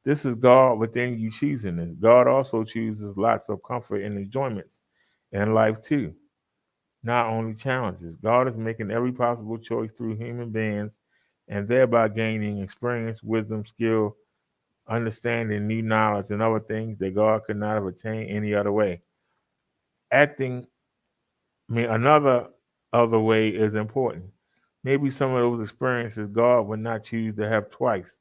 This is God within you choosing this. God also chooses lots of comfort and enjoyments in life too, not only challenges. God is making every possible choice through human beings and thereby gaining experience, wisdom, skill, understanding, new knowledge, and other things that God could not have attained any other way. Acting, another other way is important. Maybe some of those experiences God would not choose to have twice,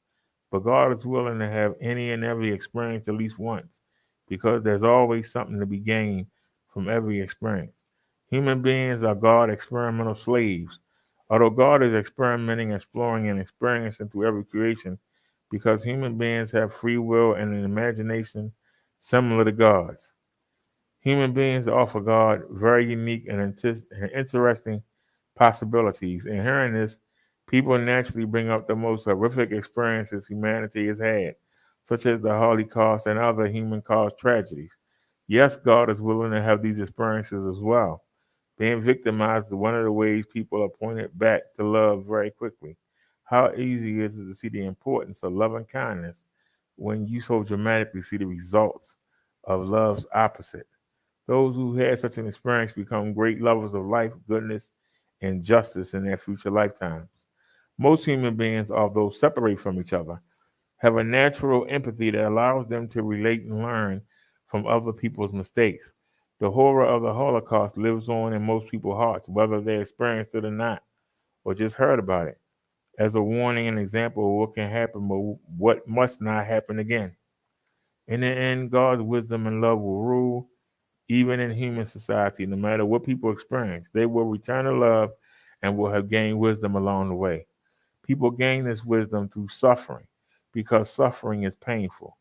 but God is willing to have any and every experience at least once, because there's always something to be gained from every experience. Human beings are God's experimental slaves. Although God is experimenting, exploring, and experiencing through every creation, because human beings have free will and an imagination similar to God's. Human beings offer God very unique and interesting possibilities. In hearing this, people naturally bring up the most horrific experiences humanity has had, such as the Holocaust and other human caused tragedies. Yes, God is willing to have these experiences as well. Being victimized is one of the ways people are pointed back to love very quickly. How easy is it to see the importance of love and kindness when you so dramatically see the results of love's opposite? Those who had such an experience become great lovers of life, goodness, and justice in their future lifetimes. Most human beings, although separate from each other, have a natural empathy that allows them to relate and learn from other people's mistakes. The horror of the Holocaust lives on in most people's hearts, whether they experienced it or not, or just heard about it, as a warning and example of what can happen, but what must not happen again. In the end, God's wisdom and love will rule, even in human society. No matter what people experience, they will return to love and will have gained wisdom along the way. People gain this wisdom through suffering, because suffering is painful.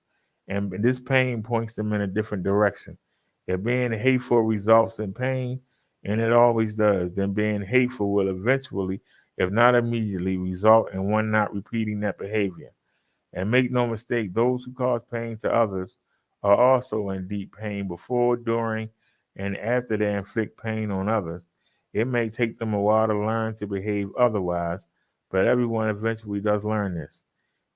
And this pain points them in a different direction. If being hateful results in pain, and it always does, then being hateful will eventually, if not immediately, result in one not repeating that behavior. And make no mistake, those who cause pain to others are also in deep pain before, during, and after they inflict pain on others. It may take them a while to learn to behave otherwise, but everyone eventually does learn this.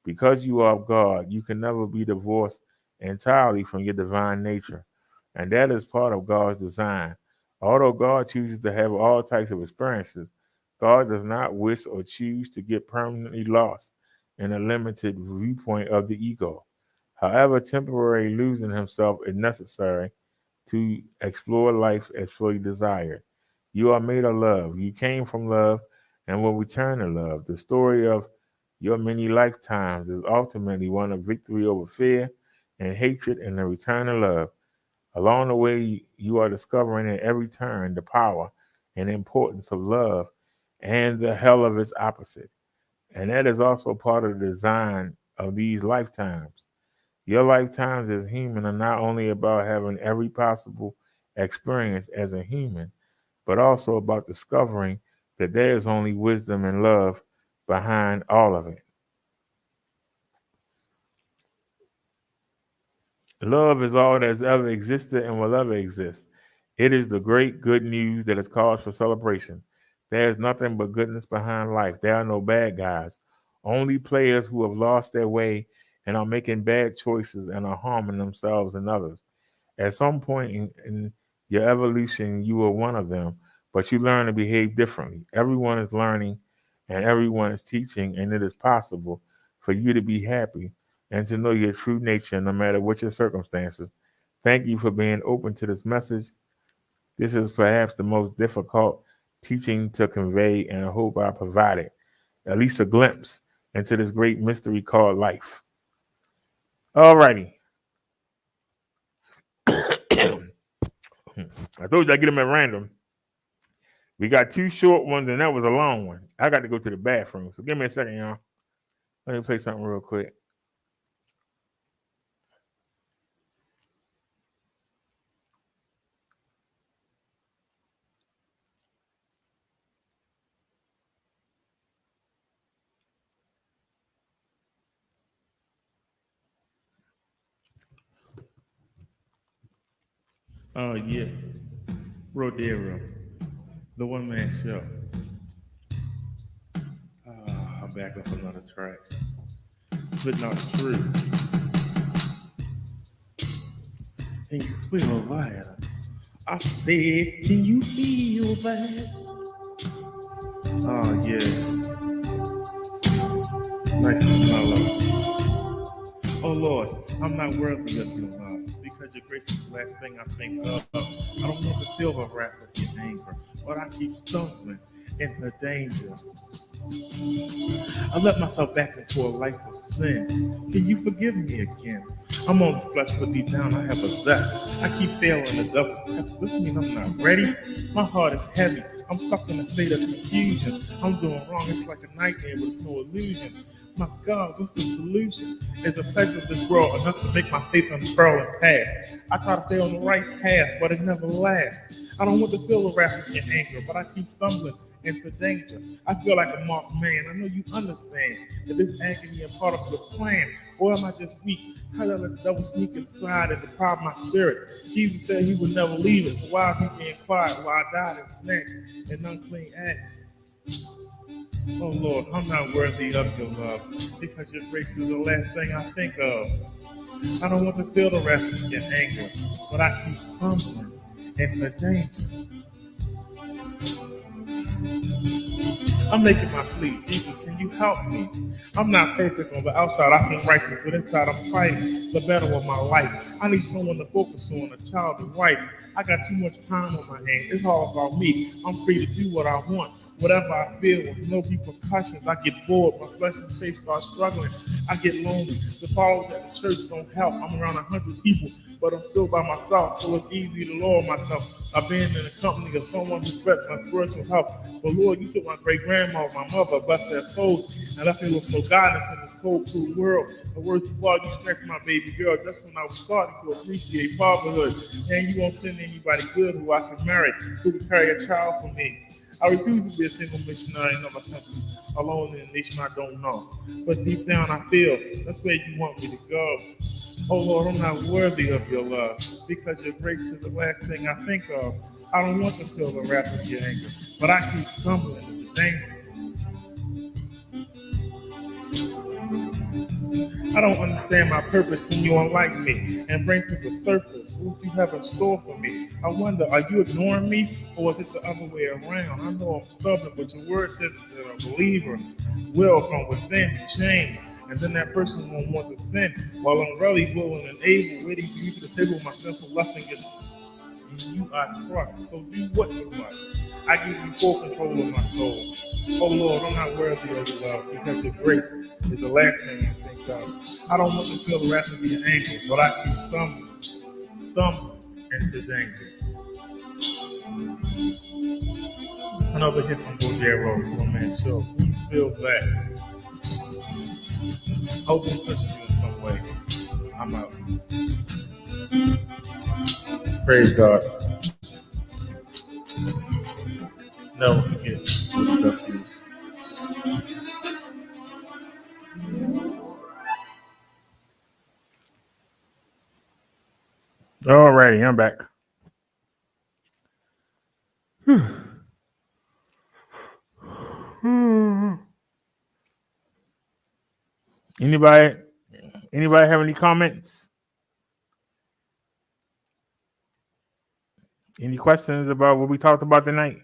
Because you are of God, you can never be divorced entirely from your divine nature. And that is part of God's design. Although God chooses to have all types of experiences, God does not wish or choose to get permanently lost in a limited viewpoint of the ego. However, temporary losing himself is necessary to explore life as fully desired. You are made of love. You came from love and will return to love. The story of your many lifetimes is ultimately one of victory over fear and hatred and the return to love. Along the way, you are discovering at every turn the power and importance of love and the hell of its opposite. And that is also part of the design of these lifetimes. Your lifetimes as human are not only about having every possible experience as a human, but also about discovering that there is only wisdom and love behind all of it. Love is all that's ever existed and will ever exist. It is the great good news that is cause for celebration. There is nothing but goodness behind life. There are no bad guys, only players who have lost their way and are making bad choices and are harming themselves and others. At some point in your evolution, you were one of them, but you learn to behave differently. Everyone is learning and everyone is teaching, and it is possible for you to be happy and to know your true nature no matter what your circumstances. Thank you for being open to this message. This is perhaps the most difficult teaching to convey, and I hope I provided at least a glimpse into this great mystery called life. Alrighty. I told you I get them at random. We got 2 short ones, and that was a long one. I got to go to the bathroom, so give me a second, y'all. Let me play something real quick. Oh, yeah. Rodero. The one-man show. I'll back up another track. But not true. Can you feel that? I said, can you feel that? Oh, yeah. Nice and mellow. Oh, Lord, I'm not worthy of your love because your grace is the last thing I think of. I don't want the silver wrap of your anger, but I keep stumbling into danger. I let myself back into a life of sin. Can you forgive me again? I'm on the flesh, but deep down I have a zest. I keep failing the double test. This means I'm not ready. My heart is heavy. I'm stuck in a state of confusion. I'm doing wrong. It's like a nightmare, but it's no illusion. My God, what's the solution? Is the pleasure of this world enough to make my faith unfurl and pass? I try to stay on the right path, but it never lasts. I don't want to feel the wrath of your anger, but I keep stumbling into danger. I feel like a marked man. I know you understand that this agony is part of the plan. Or am I just weak? How did the devil sneak inside and deprive my spirit? Jesus said he would never leave us. So why is he being quiet while I died in snatched and unclean acts? Oh Lord, I'm not worthy of your love because your grace is the last thing I think of. I don't want to feel the rest of your anger, but I keep stumbling into danger. I'm making my plea. Jesus, can you help me? I'm not perfect on the outside. I seem righteous, but inside I'm fighting the battle of my life. I need someone to focus on, a child and wife. I got too much time on my hands. It's all about me. I'm free to do what I want. Whatever I feel with no repercussions. I get bored. My flesh and face start struggling. I get lonely. The followers at the church don't help. I'm around 100 people, but I'm still by myself, so it's easy to lower myself. I've been in the company of someone who threats my spiritual health. But Lord, you took my great grandma, my mother, bless their souls, and left me with no guidance in this cold, cruel world. The words of God, you snatched my baby girl just when I was starting to appreciate fatherhood. And you won't send anybody good who I can marry, who can carry a child for me. I refuse to be a single missionary in another country, alone in a nation I don't know. But deep down I feel that's where you want me to go. Oh Lord, I'm not worthy of your love because your grace is the last thing I think of. I don't want to feel the wrath of your anger, but I keep stumbling into danger. I don't understand my purpose till you unlike me and bring to the surface what you have in store for me. I wonder, are you ignoring me or is it the other way around? I know I'm stubborn, but your word says that a believer will from within change. And then that person won't want to sin while I'm really willing and able, waiting for you to the table my sinful lust and get in you I trust. So do what you must. I give you full control of my soul. Oh Lord, I'm not worthy of your love because your grace is the last thing I think of. I don't want to feel the wrath of your anger, but I keep stumbling into danger. Another hit from Bojero, one man show. You feel that? Hope it touches you in some way. I'm out. Praise God. Never forget what he does for you. Alrighty, I'm back. Anybody have any comments? Any questions about what we talked about tonight?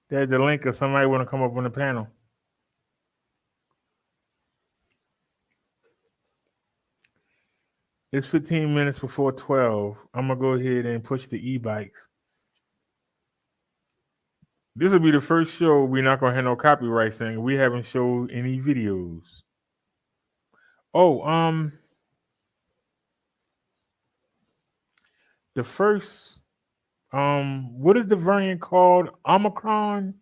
There's the link if somebody want to come up on the panel. It's 15 minutes before 12. I'm going to go ahead and push the e-bikes. This will be the first show we're not going to have no copyright thing. We haven't showed any videos. Oh, The first, what is the variant called? Omicron.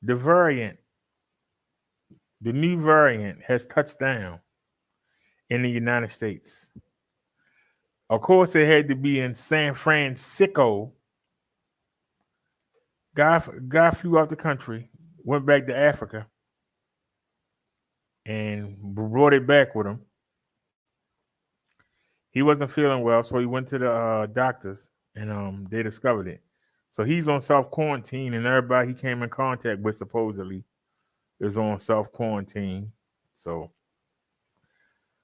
The variant, the new variant has touched down in the United States. Of course, it had to be in San Francisco. Guy flew out the country, went back to Africa, and brought it back with him. He wasn't feeling well, so he went to the doctors, and they discovered it. So he's on self quarantine, and everybody he came in contact with supposedly is on self quarantine. So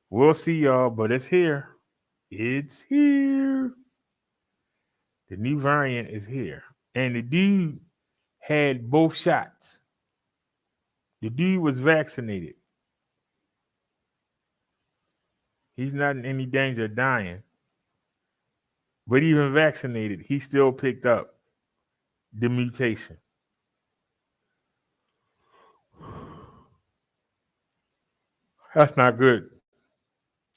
we'll see, y'all, but it's here. It's here. The new variant is here, and the dude had both shots. The dude was vaccinated. He's not in any danger of dying. But even vaccinated, he still picked up the mutation. That's not good.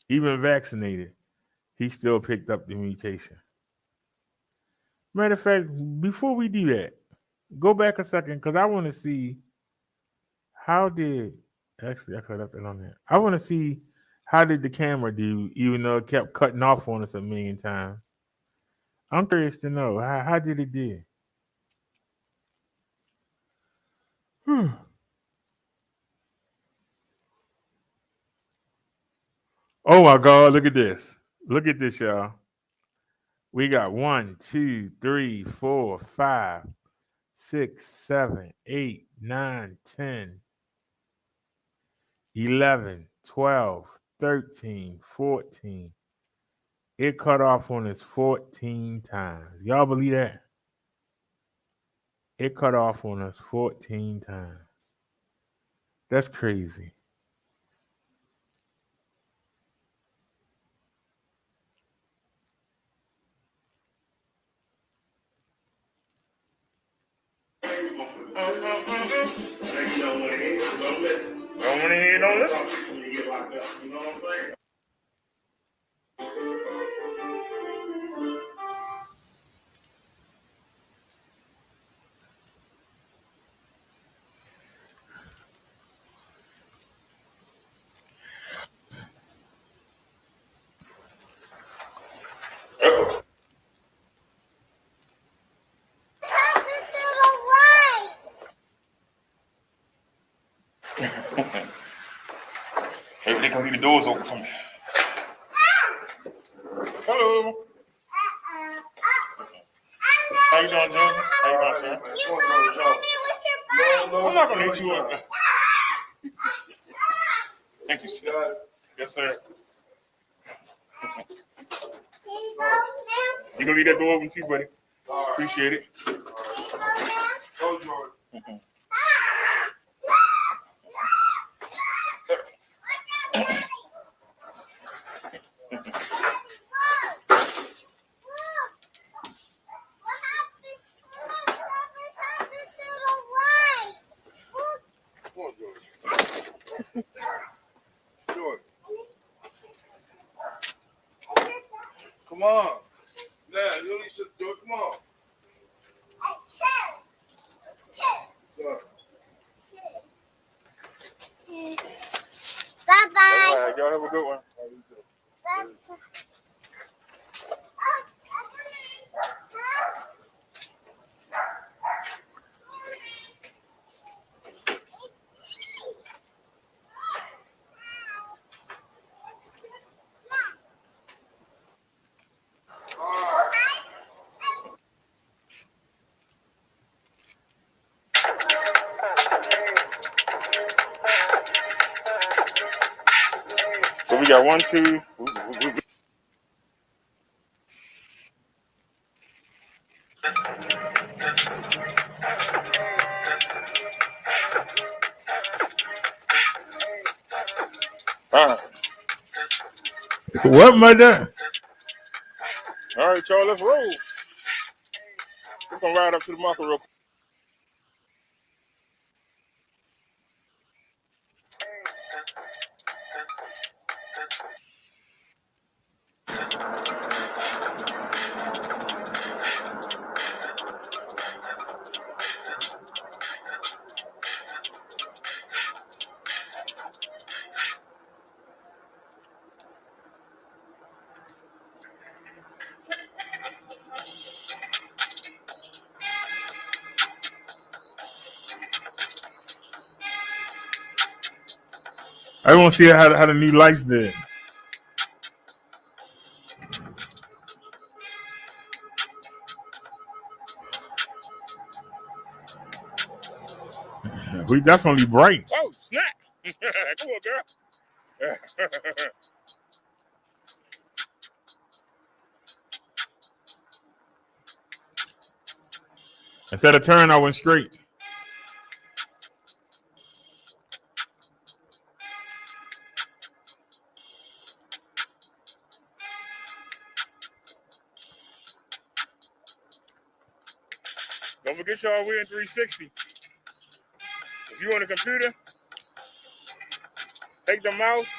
Even vaccinated, he still picked up the mutation. Matter of fact, before we do that, go back a second because I want to see how did actually I could have left it on there. I want to see how did the camera do, even though it kept cutting off on us a million times. I'm curious to know how did it do? Oh my God, look at this. Look at this, y'all. We got 1, 2, 3, 4, 5, 6, 7, 8, 9, 10, 11, 12, 13, 14. It cut off on us 14 times. Y'all believe that? It cut off on us 14 times. That's crazy. Don't want to hear, don't listen. When you get locked up, you know what I'm saying? Maybe they can leave the doors open for me. Hello. How you doing, Junior? How you doing, sir? I'm not gonna hit you up. Thank you, sir. Yes, sir. You gonna leave that door open too, buddy? Appreciate it. Come on. Yeah, you need to do it. Come on. Bye-bye. All right, y'all have a good one. Bye-bye. So we got 1, 2. What, mother? All right, y'all, let's roll. We're gonna ride up to the market real quick. I want to see how the new lights did. We definitely bright. Oh, snap. Come on, girl. Instead of turn, I went straight. Don't forget y'all, we're in 360. If you on a computer, take the mouse,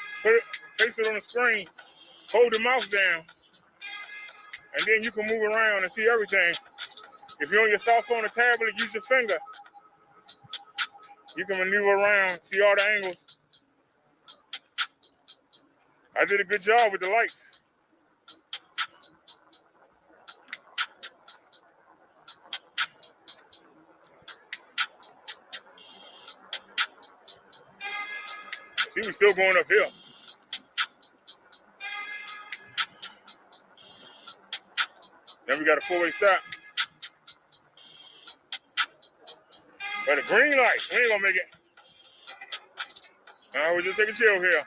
place it on the screen, hold the mouse down, and then you can move around and see everything. If you're on your cell phone or tablet, use your finger. You can maneuver around, see all the angles. I did a good job with the lights. See, we still going uphill. Then we got a four-way stop. But a green light, we ain't gonna make it. We're just taking chill here.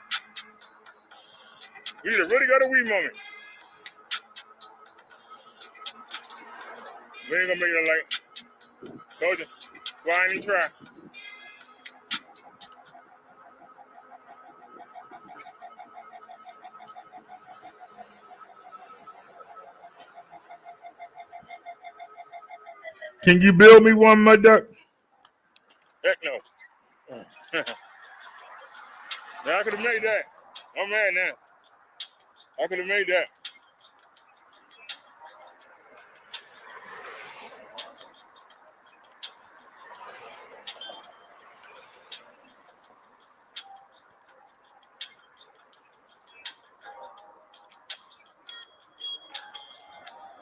We either really got a wee moment. We ain't gonna make it a light. Told you. Why I ain't even try? Can you build me one, my duck? Heck no. Now, I could have made that. I'm mad now. I could have made that.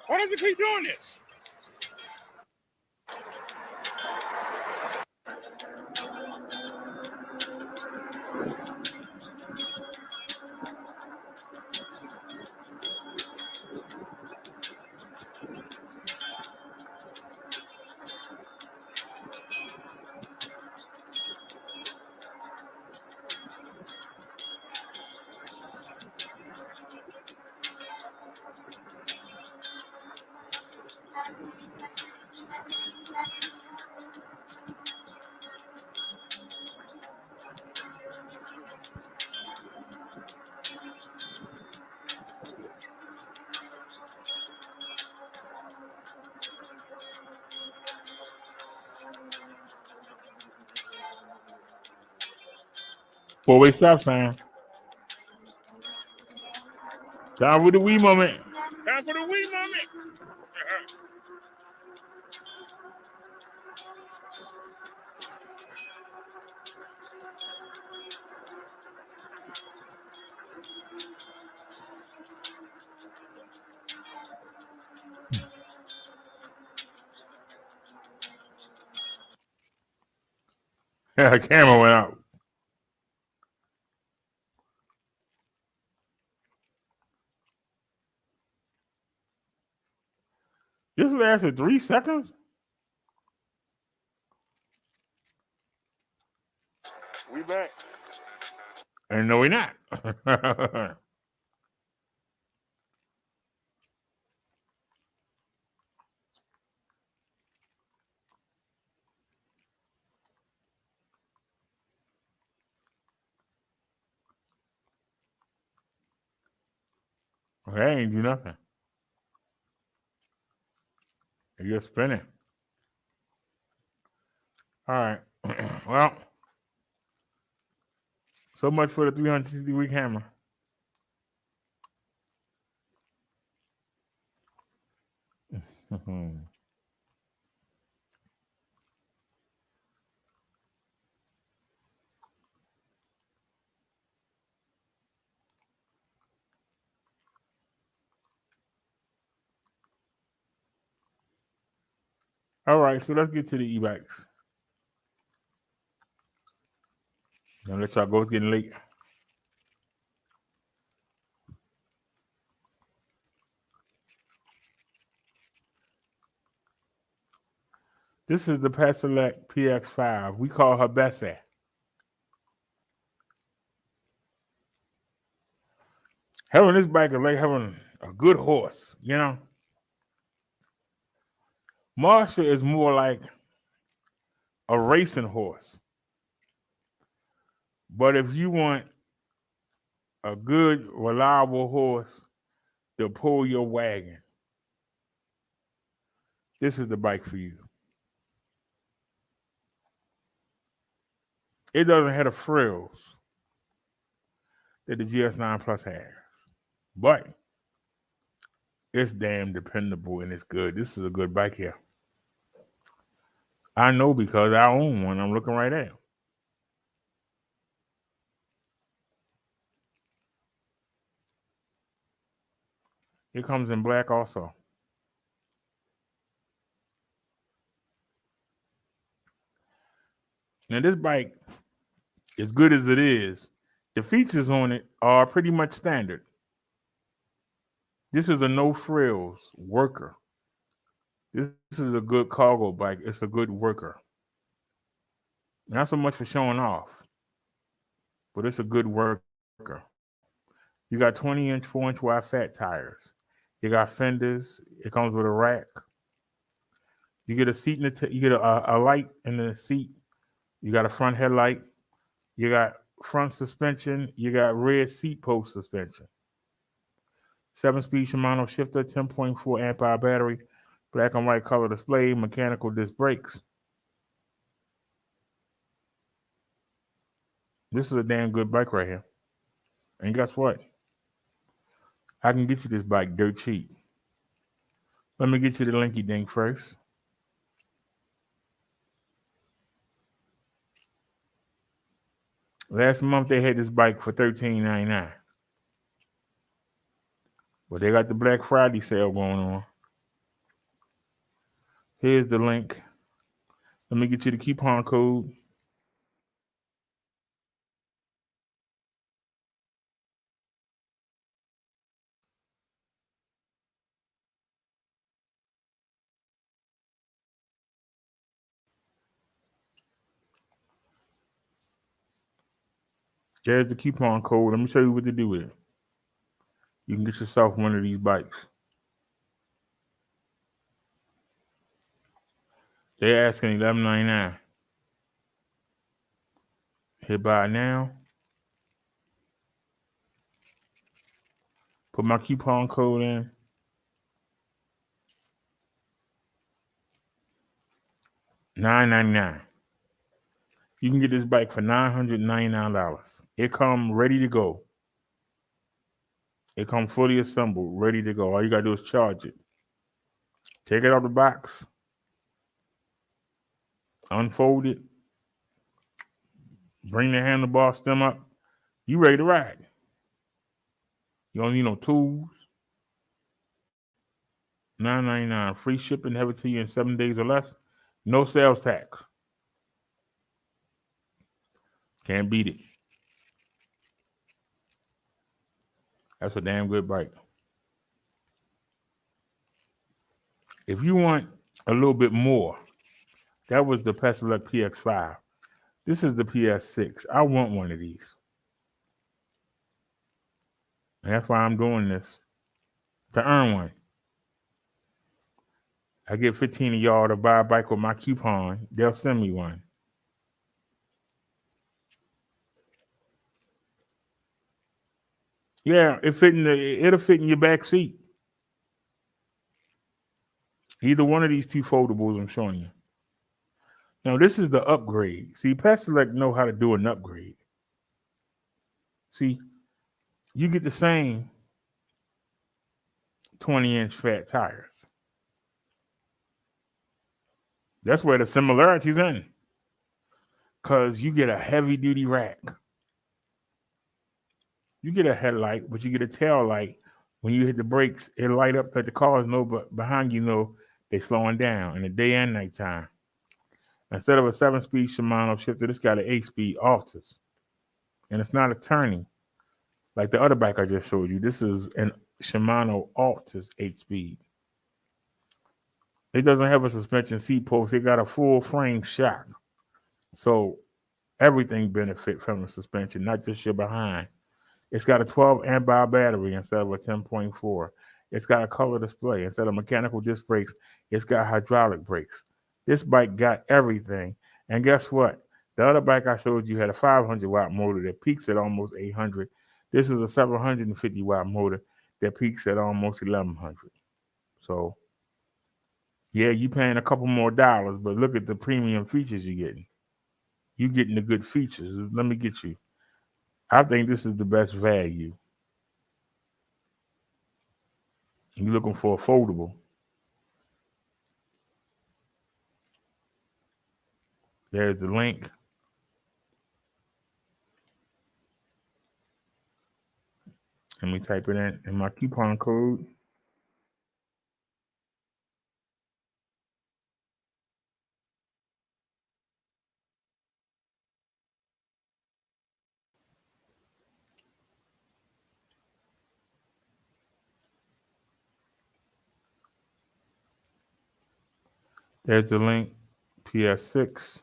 Why does it keep doing this? Four-way stop sign. Time for the wee moment. Time for the wee moment. Yeah, the camera went out. This lasted 3 seconds? We back. And no, we're not. Okay, I ain't do nothing. You're spinning. All right. Well, so much for the 360-week hammer. All right, so let's get to the e-bikes. Now let y'all go. It's getting late. This is the Pedelec PX5. We call her Bessie. Having this bike is like having a good horse, you know. Marsha is more like a racing horse. But if you want a good, reliable horse to pull your wagon, this is the bike for you. It doesn't have the frills that the GS9 Plus has, but it's damn dependable and it's good. This is a good bike here. I know because I own one. I'm looking right at it. It comes in black also. Now this bike, as good as it is, the features on it are pretty much standard. This is a no frills worker. This is a good cargo bike. It's a good worker. Not so much for showing off, but it's a good worker. You got 20-inch, 4-inch wide fat tires. You got fenders. It comes with a rack. You get a seat in you get a light in the seat. You got a front headlight. You got front suspension. You got rear seat post suspension. 7-speed Shimano shifter, 10.4 amp hour battery, black and white color display, mechanical disc brakes. This is a damn good bike right here. And guess what? I can get you this bike dirt cheap. Let me get you the linky dink first. Last month they had this bike for $13.99. But they got the Black Friday sale going on. Here's the link. Let me get you the coupon code. There's the coupon code. Let me show you what to do with it. You can get yourself one of these bikes. They're asking $11.99. Hit buy now. Put my coupon code in. $9.99. You can get this bike for $999. It comes ready to go. It comes fully assembled, ready to go. All you gotta do is charge it. Take it out of the box. Unfold it. Bring the handlebar stem up. You ready to ride. You don't need no tools. $9.99. Free shipping, have it to you in 7 days or less. No sales tax. Can't beat it. That's a damn good bike. If you want a little bit more, that was the Pedelec PX5. This is the PS6. I want one of these. And that's why I'm doing this. To earn one. I get 15 of y'all to buy a bike with my coupon. They'll send me one. Yeah, it'll fit in your back seat. Either one of these two foldables I'm showing you. Now, this is the upgrade. See, Pedelec know how to do an upgrade. See, you get the same 20-inch fat tires. That's where the similarities in. Because you get a heavy-duty rack. You get a headlight, but you get a tail light. When you hit the brakes, it light up that the cars know, but behind you know they're slowing down in the day and night time. Instead of a 7-speed Shimano shifter, this got an 8-speed Altus. And it's not a turning like the other bike I just showed you. This is an Shimano Altus 8-speed. It doesn't have a suspension seat post. It got a full frame shock. So everything benefit from the suspension, not just your behind. It's got a 12 amp hour battery instead of a 10.4. It's got a color display. Instead of mechanical disc brakes, it's got hydraulic brakes. This bike got everything. And guess what? The other bike I showed you had a 500-watt motor that peaks at almost 800. This is a 750-watt motor that peaks at almost 1100. So, yeah, you paying a couple more dollars, but look at the premium features you're getting. You're getting the good features. Let me get you. I think this is the best value. You're looking for a foldable. There's the link. Let me type it in my coupon code. There's the link. PS6.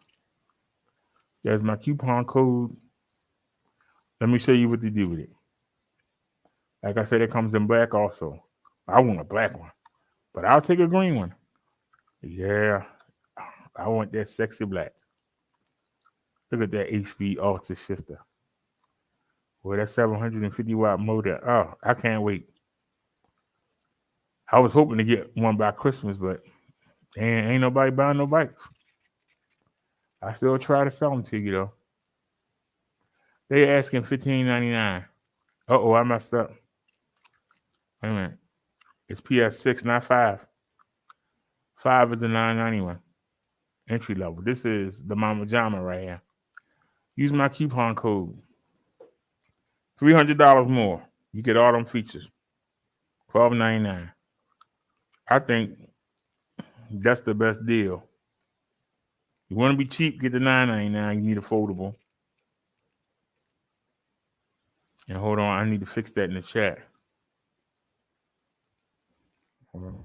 There's my coupon code. Let me show you what to do with it. Like I said, it comes in black also. I want a black one, but I'll take a green one. Yeah, I want that sexy black. Look at that 8-speed Alta shifter. Well, that 750-watt motor. Oh, I can't wait. I was hoping to get one by Christmas, but ain't nobody buying no bikes. I still try to sell them to you though. They asking $15.99. Uh-oh, I messed up. Wait a minute. It's PS6, not 5. 5 is the $9.91 entry level. This is the Mama Jama right here. Use my coupon code. $300 more. You get all them features. $12.99. I think that's the best deal. You want to be cheap, get the $9.99. You need a foldable. And hold on, I need to fix that in the chat. Hold on.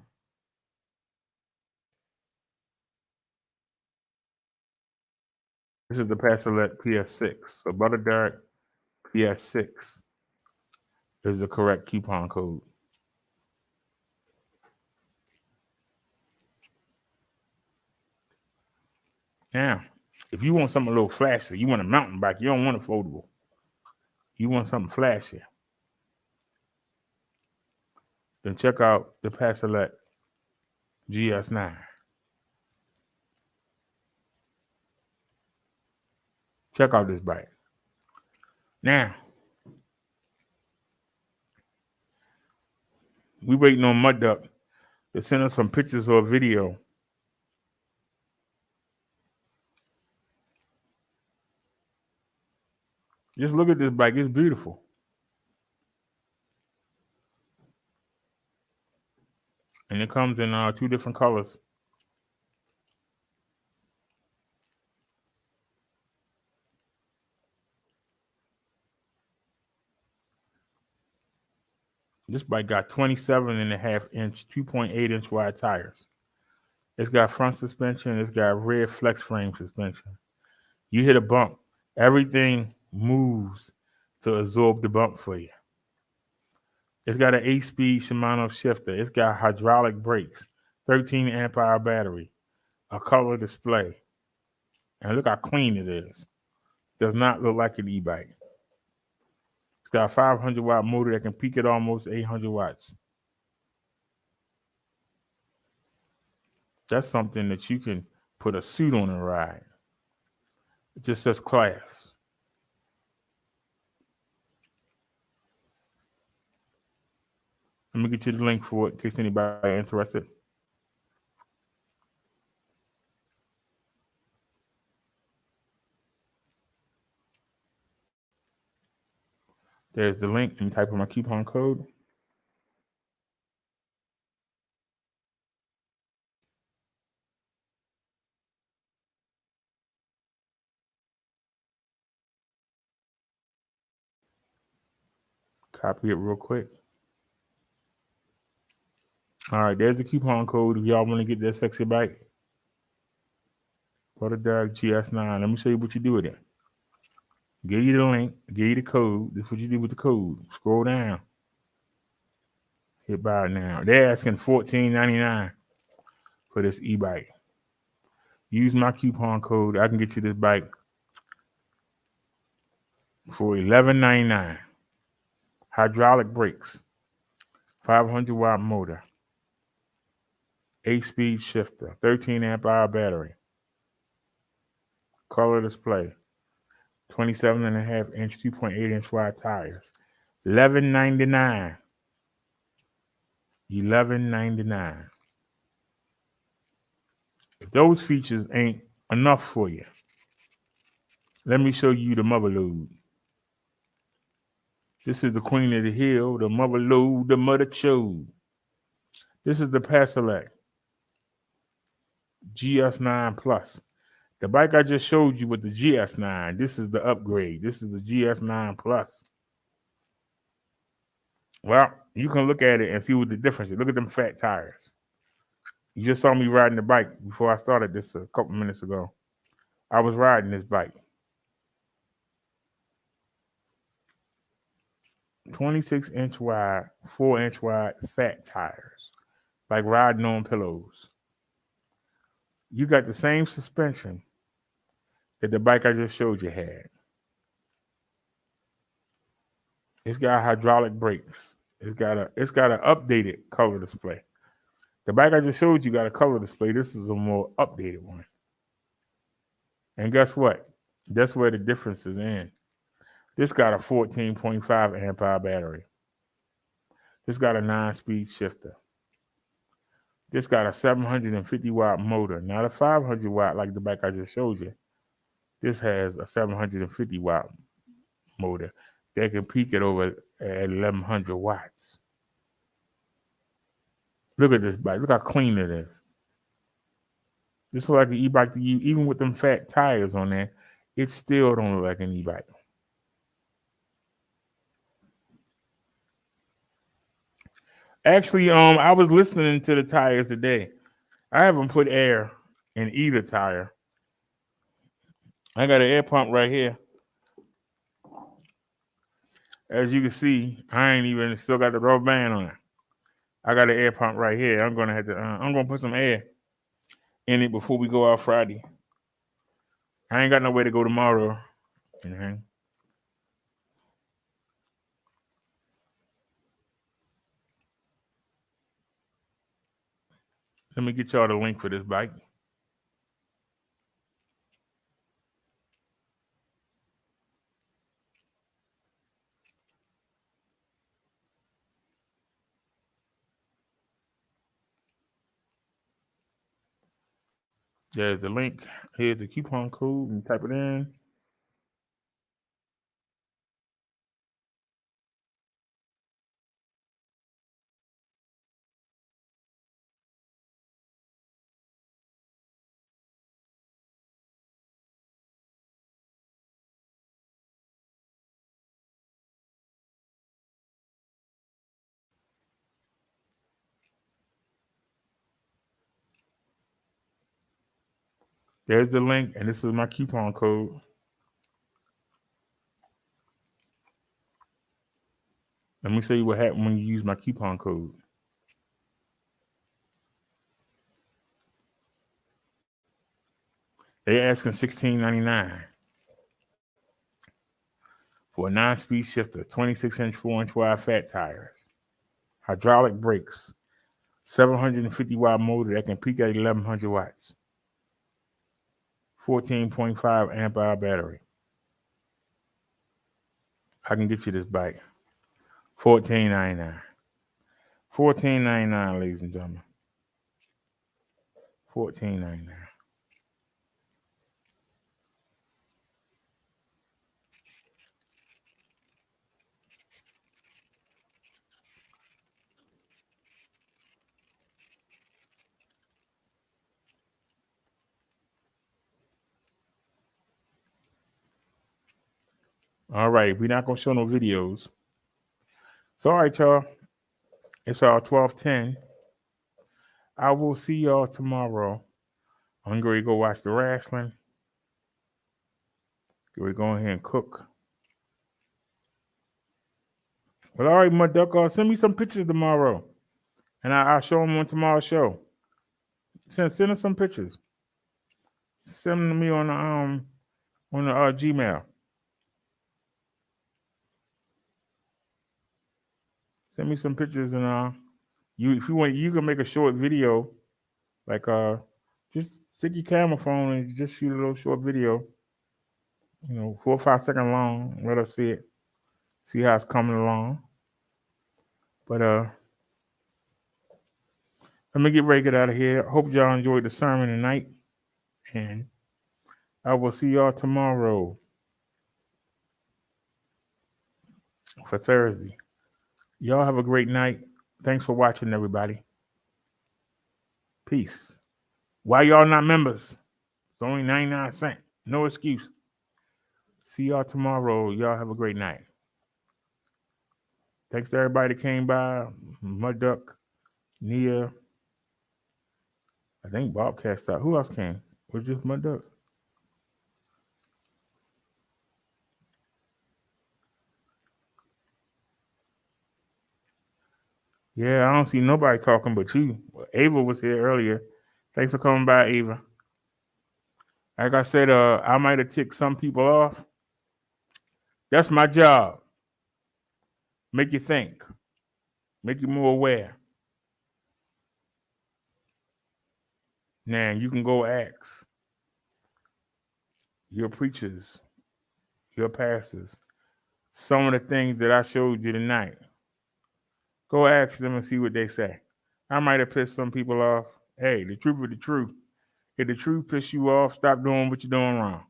This is the Pasolette PS6. So Butter Dark PS6 is the correct coupon code. Now, if you want something a little flashy, you want a mountain bike, you don't want a foldable. You want something flashy, then check out the Pasolette GS9. Check out this bike. Now, we waiting on Mud Duck to send us some pictures or video. Just look at this bike. It's beautiful. And it comes in 2 different colors. This bike got 27.5-inch, 2.8-inch wide tires. It's got front suspension. It's got rear flex frame suspension. You hit a bump, everything moves to absorb the bump for you. It's got an 8-speed Shimano shifter. It's got hydraulic brakes, 13 amp hour battery, a color display. And look how clean it is. Does not look like an e-bike. It's got a 500-watt motor that can peak at almost 800 watts. That's something that you can put a suit on and ride. It just says class. Let me get you the link for it in case anybody interested. There's the link. Let me type in my coupon code. Copy it real quick. All right, there's the coupon code if y'all want to get that sexy bike. Butter Dog GS9. Let me show you what you do with it. Give you the link, give you the code. This is what you do with the code. Scroll down. Hit buy now. They're asking $14.99 for this e-bike. Use my coupon code. I can get you this bike for $11.99. Hydraulic brakes, 500-watt motor, 8-speed shifter, 13 amp hour battery, color display, 27.5 inch, 2.8 inch wide tires, $11.99. $11.99. If those features ain't enough for you, let me show you the mother load. This is the queen of the hill, the mother load, the mother chode. This is the Pasolak GS9 Plus. The bike I just showed you with the GS9, this is the upgrade. This is the GS9 Plus. Well, you can look at it and see what the difference is. Look at them fat tires. You just saw me riding the bike before I started this a couple minutes ago. I was riding this bike. 26-inch wide, 4-inch wide fat tires, like riding on pillows. You got the same suspension that the bike I just showed you had. It's got hydraulic brakes. It's got an updated color display. The bike I just showed you got a color display. This is a more updated one. And guess what? That's where the difference is in. This got a 14.5 amp hour battery. This got a 9-speed shifter. This got a 750 watt motor, not a 500 watt like the bike I just showed you. This has a 750 watt motor that can peak it over at 1100 watts. Look at this bike. Look how clean it is. This looks like an e-bike to you, even with them fat tires on there. It still don't look like an e-bike. Actually, I was listening to the tires today. I haven't put air in either tire. I got an air pump right here. As you can see, I ain't even still got the rubber band on it. I got an air pump right here. I'm gonna have to. I'm gonna put some air in it before we go out Friday. I ain't got no way to go tomorrow. Mm-hmm. Let me get y'all the link for this bike. There's the link. Here's the coupon code. And type it in. There's the link, and this is my coupon code. Let me show you what happens when you use my coupon code. They're asking $16.99 for a 9-speed shifter, 26-inch, 4-inch wide fat tires, hydraulic brakes, 750 watt motor that can peak at 1100 watts, 14.5 amp hour battery. I can get you this bike. $14.99. $14.99, ladies and gentlemen. $14.99. All right, we're not gonna show no videos. So all right, y'all. It's all 12:10. I will see y'all tomorrow. I'm going to go watch the wrestling. We're going ahead and cook. Well, all right, Mud Duck, send me some pictures tomorrow, and I'll show them on tomorrow's show. Send us some pictures. Send them to me on the Gmail. Send me some pictures, and if you want, you can make a short video, like just stick your camera phone and just shoot a little short video, 4 or 5 seconds long. Let us see it, see how it's coming along. But let me get ready to get out of here. Hope y'all enjoyed the sermon tonight, and I will see y'all tomorrow for Thursday. Y'all have a great night. Thanks for watching, everybody. Peace. Why y'all not members? It's only 99 cents. No excuse. See y'all tomorrow. Y'all have a great night. Thanks to everybody that came by. Mud Duck, Nia. I think Bobcat stopped. Who else came? Was just Mud Duck? Yeah, I don't see nobody talking but you. Ava was here earlier. Thanks for coming by, Ava. Like I said, I might have ticked some people off. That's my job. Make you think. Make you more aware. Now, you can go ask your preachers, your pastors, some of the things that I showed you tonight. Go ask them and see what they say. I might have pissed some people off. Hey, the truth is the truth. If the truth pisses you off, stop doing what you're doing wrong.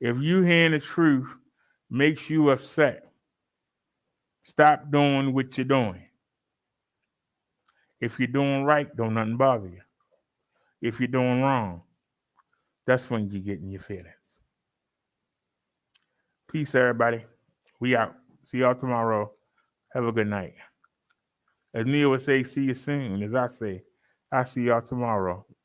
If you hearing the truth makes you upset, stop doing what you're doing. If you're doing right, don't nothing bother you. If you're doing wrong, that's when you get in your feelings. Peace, everybody. We out. See y'all tomorrow. Have a good night. As Neil would say, see you soon. As I say, I see y'all tomorrow.